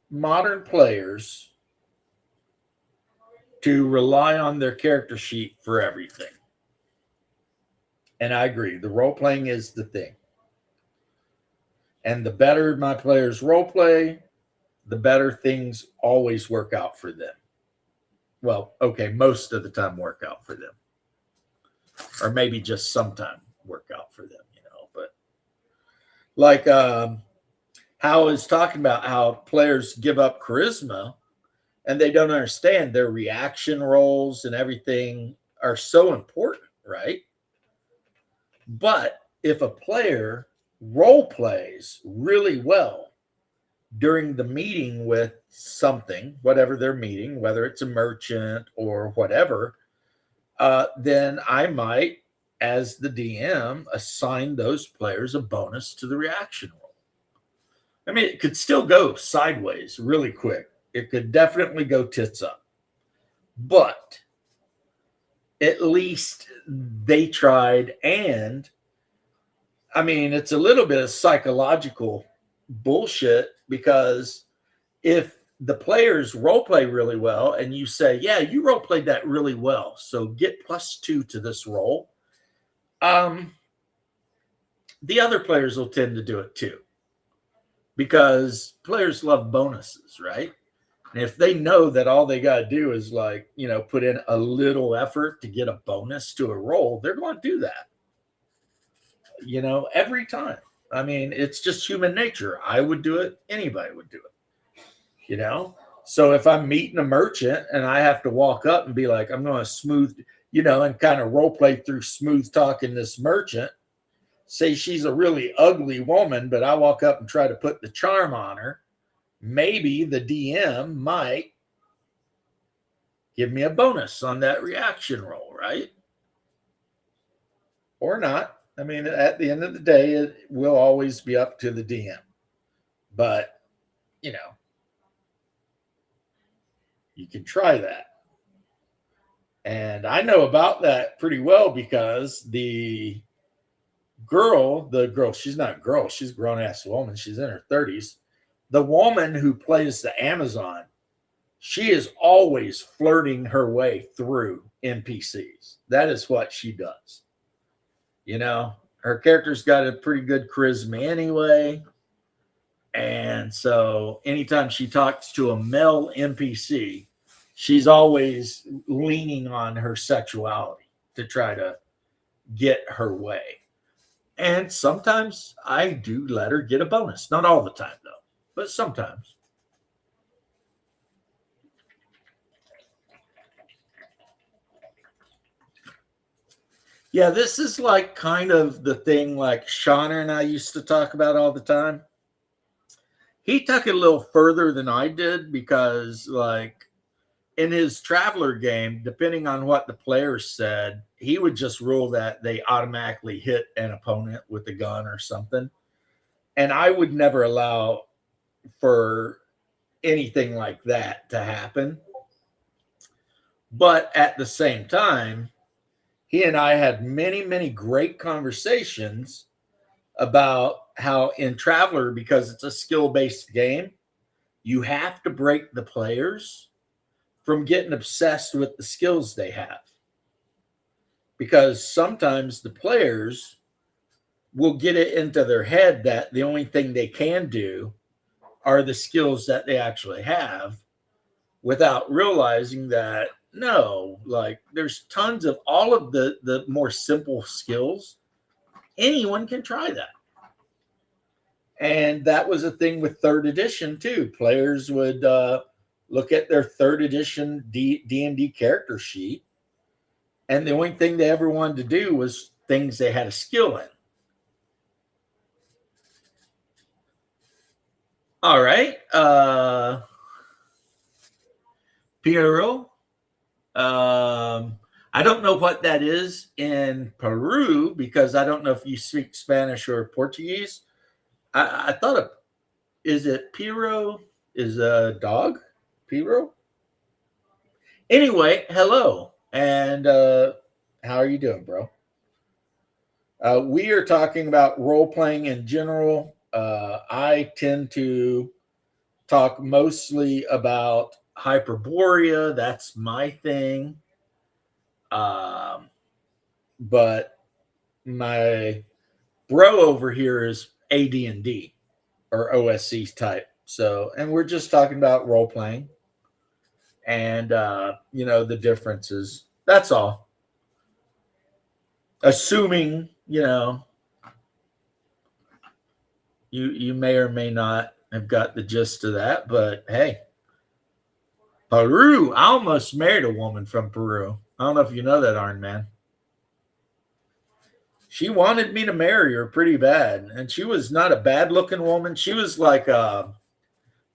modern players to rely on their character sheet for everything. And I agree. The role playing is the thing. And the better my players role play, the better things always work out for them. Well, okay, most of the time work out for them. Or maybe just sometime work out for them, But like Hal is talking about how players give up charisma and they don't understand their reaction roles and everything are so important, right? But if a player role plays really well during the meeting with something, whatever they're meeting, whether it's a merchant or whatever, then I might, as the DM, assign those players a bonus to the reaction roll. I mean, it could still go sideways really quick. It could definitely go tits up. But at least they tried. And I mean, it's a little bit of psychological bullshit, because if the players role play really well and you say, yeah, you role played that really well, so get +2 to this roll, the other players will tend to do it too, because players love bonuses, right? And if they know that all they got to do is put in a little effort to get a bonus to a roll, they're going to do that, every time. I mean, it's just human nature. I would do it. Anybody would do it. So if I'm meeting a merchant and I have to walk up and be like, I'm going to smooth, and kind of role play through smooth talking this merchant, say she's a really ugly woman, but I walk up and try to put the charm on her, maybe the DM might give me a bonus on that reaction roll, right? Or not. I mean, at the end of the day, it will always be up to the DM. But, you can try that. And I know about that pretty well, because the girl, she's not a girl, she's a grown-ass woman. She's in her 30s. The woman who plays the Amazon, she is always flirting her way through NPCs. That is what she does. Her character's got a pretty good charisma anyway. And so anytime she talks to a male NPC, she's always leaning on her sexuality to try to get her way. And sometimes I do let her get a bonus. Not all the time, though, but sometimes. Yeah, this is like kind of the thing like Shauna and I used to talk about all the time. He took it a little further than I did because, like, in his Traveler game, depending on what the players said, he would just rule that they automatically hit an opponent with a gun or something. And I would never allow for anything like that to happen. But at the same time, he and I had many, many great conversations about how in Traveler, because it's a skill based game, you have to break the players from getting obsessed with the skills they have. Because sometimes the players will get it into their head that the only thing they can do are the skills that they actually have without realizing that no, like there's tons of all of the more simple skills. Anyone can try that. And that was a thing with third edition too. Players would look at their third edition D&D character sheet, and the only thing they ever wanted to do was things they had a skill in. All right. Piero. I don't know what that is in Peru because I don't know if you speak Spanish or Portuguese. I thought of, is it Piero? Is a dog? Piero? Anyway, hello. And how are you doing, bro? We are talking about role playing in general. I tend to talk mostly about Hyperborea. That's my thing. But my bro over here is AD&D or OSC type. So, and we're just talking about role playing and the differences. That's all. Assuming you may or may not have got the gist of that, but hey, Peru. I almost married a woman from Peru. I don't know if you know that, Iron Man. She wanted me to marry her pretty bad, and she was not a bad looking woman. She was like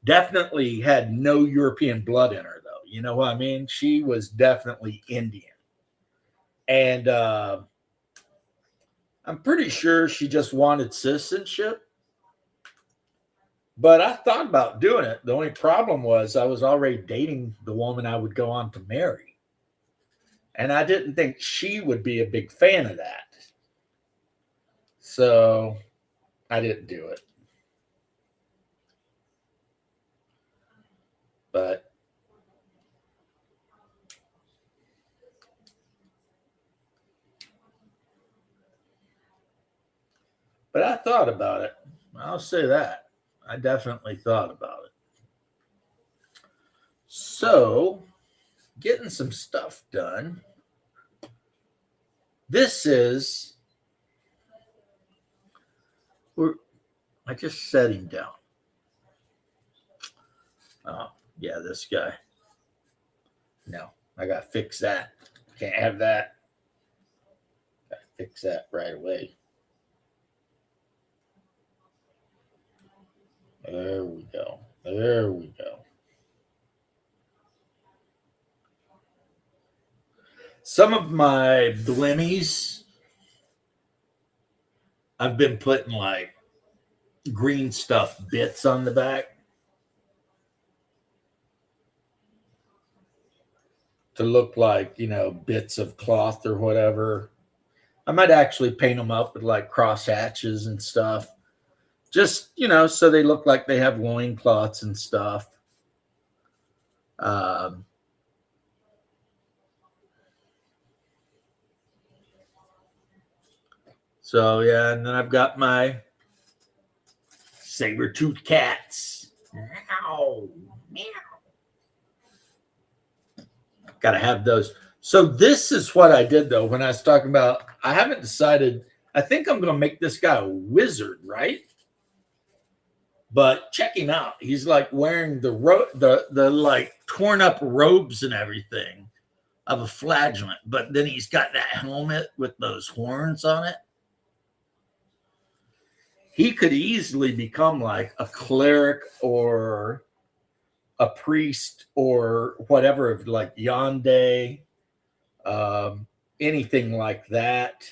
definitely had no European blood in her, though. You know what I mean? She was definitely Indian, and I'm pretty sure she just wanted citizenship. But I thought about doing it. The only problem was I was already dating the woman I would go on to marry. And I didn't think she would be a big fan of that. So I didn't do it. But I thought about it. I'll say that. I definitely thought about it. So, getting some stuff done. This is I just set him down. Oh, yeah, this guy. No, I gotta fix that. Can't have that. Gotta fix that right away. There we go. There we go. Some of my blimmies, I've been putting like green stuff bits on the back to look like, bits of cloth or whatever. I might actually paint them up with like cross hatches and stuff. Just, so they look like they have loincloths and stuff. So, yeah, and then I've got my saber-toothed cats. Meow, meow. Got to have those. So this is what I did, though, when I was talking about, I haven't decided. I think I'm going to make this guy a wizard, right? But check him out. He's like wearing the like torn up robes and everything, of a flagellant, but then he's got that helmet with those horns on it. He could easily become like a cleric or a priest or whatever, like Yonde, anything like that.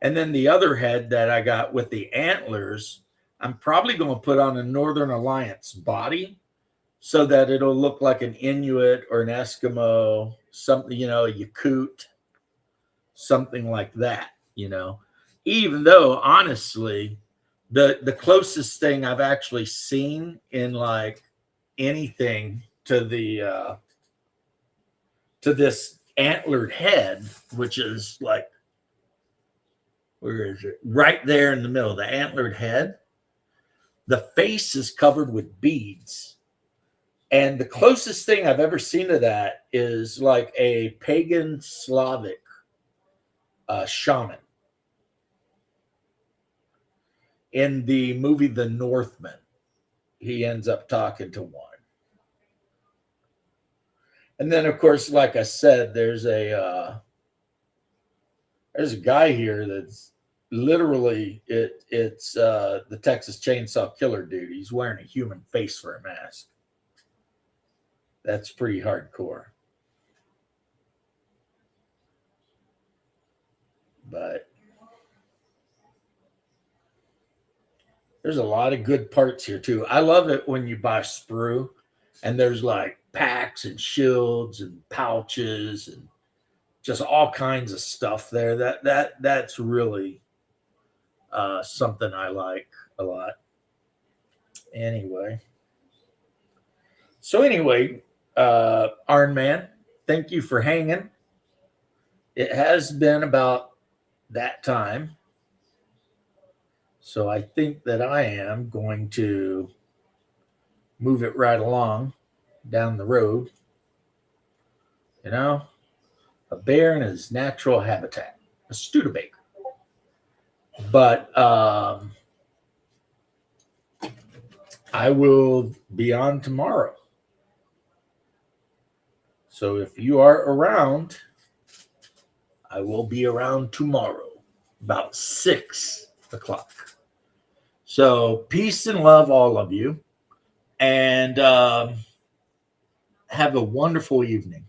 And then the other head that I got with the antlers, I'm probably going to put on a Northern Alliance body so that it'll look like an Inuit or an Eskimo, something, a Yakut, something like that, Even though, honestly, the closest thing I've actually seen in like anything to this antlered head, which is like, where is it? Right there in the middle, the antlered head. The face is covered with beads. And the closest thing I've ever seen to that is like a pagan Slavic shaman in the movie The Northman. He ends up talking to one. And then, of course, like I said, there's a guy here that's literally it's the Texas Chainsaw Killer dude. He's wearing a human face for a mask. That's pretty hardcore. But there's a lot of good parts here too. I love it when you buy sprue and there's like packs and shields and pouches and just all kinds of stuff there. That's really something I like a lot. Anyway, Iron Man, thank you for hanging. It has been about that time. So I think that I am going to move it right along down the road. A bear in his natural habitat, a Studebaker. But I will be on tomorrow. So if you are around, I will be around tomorrow about 6 o'clock. So peace and love, all of you. And have a wonderful evening.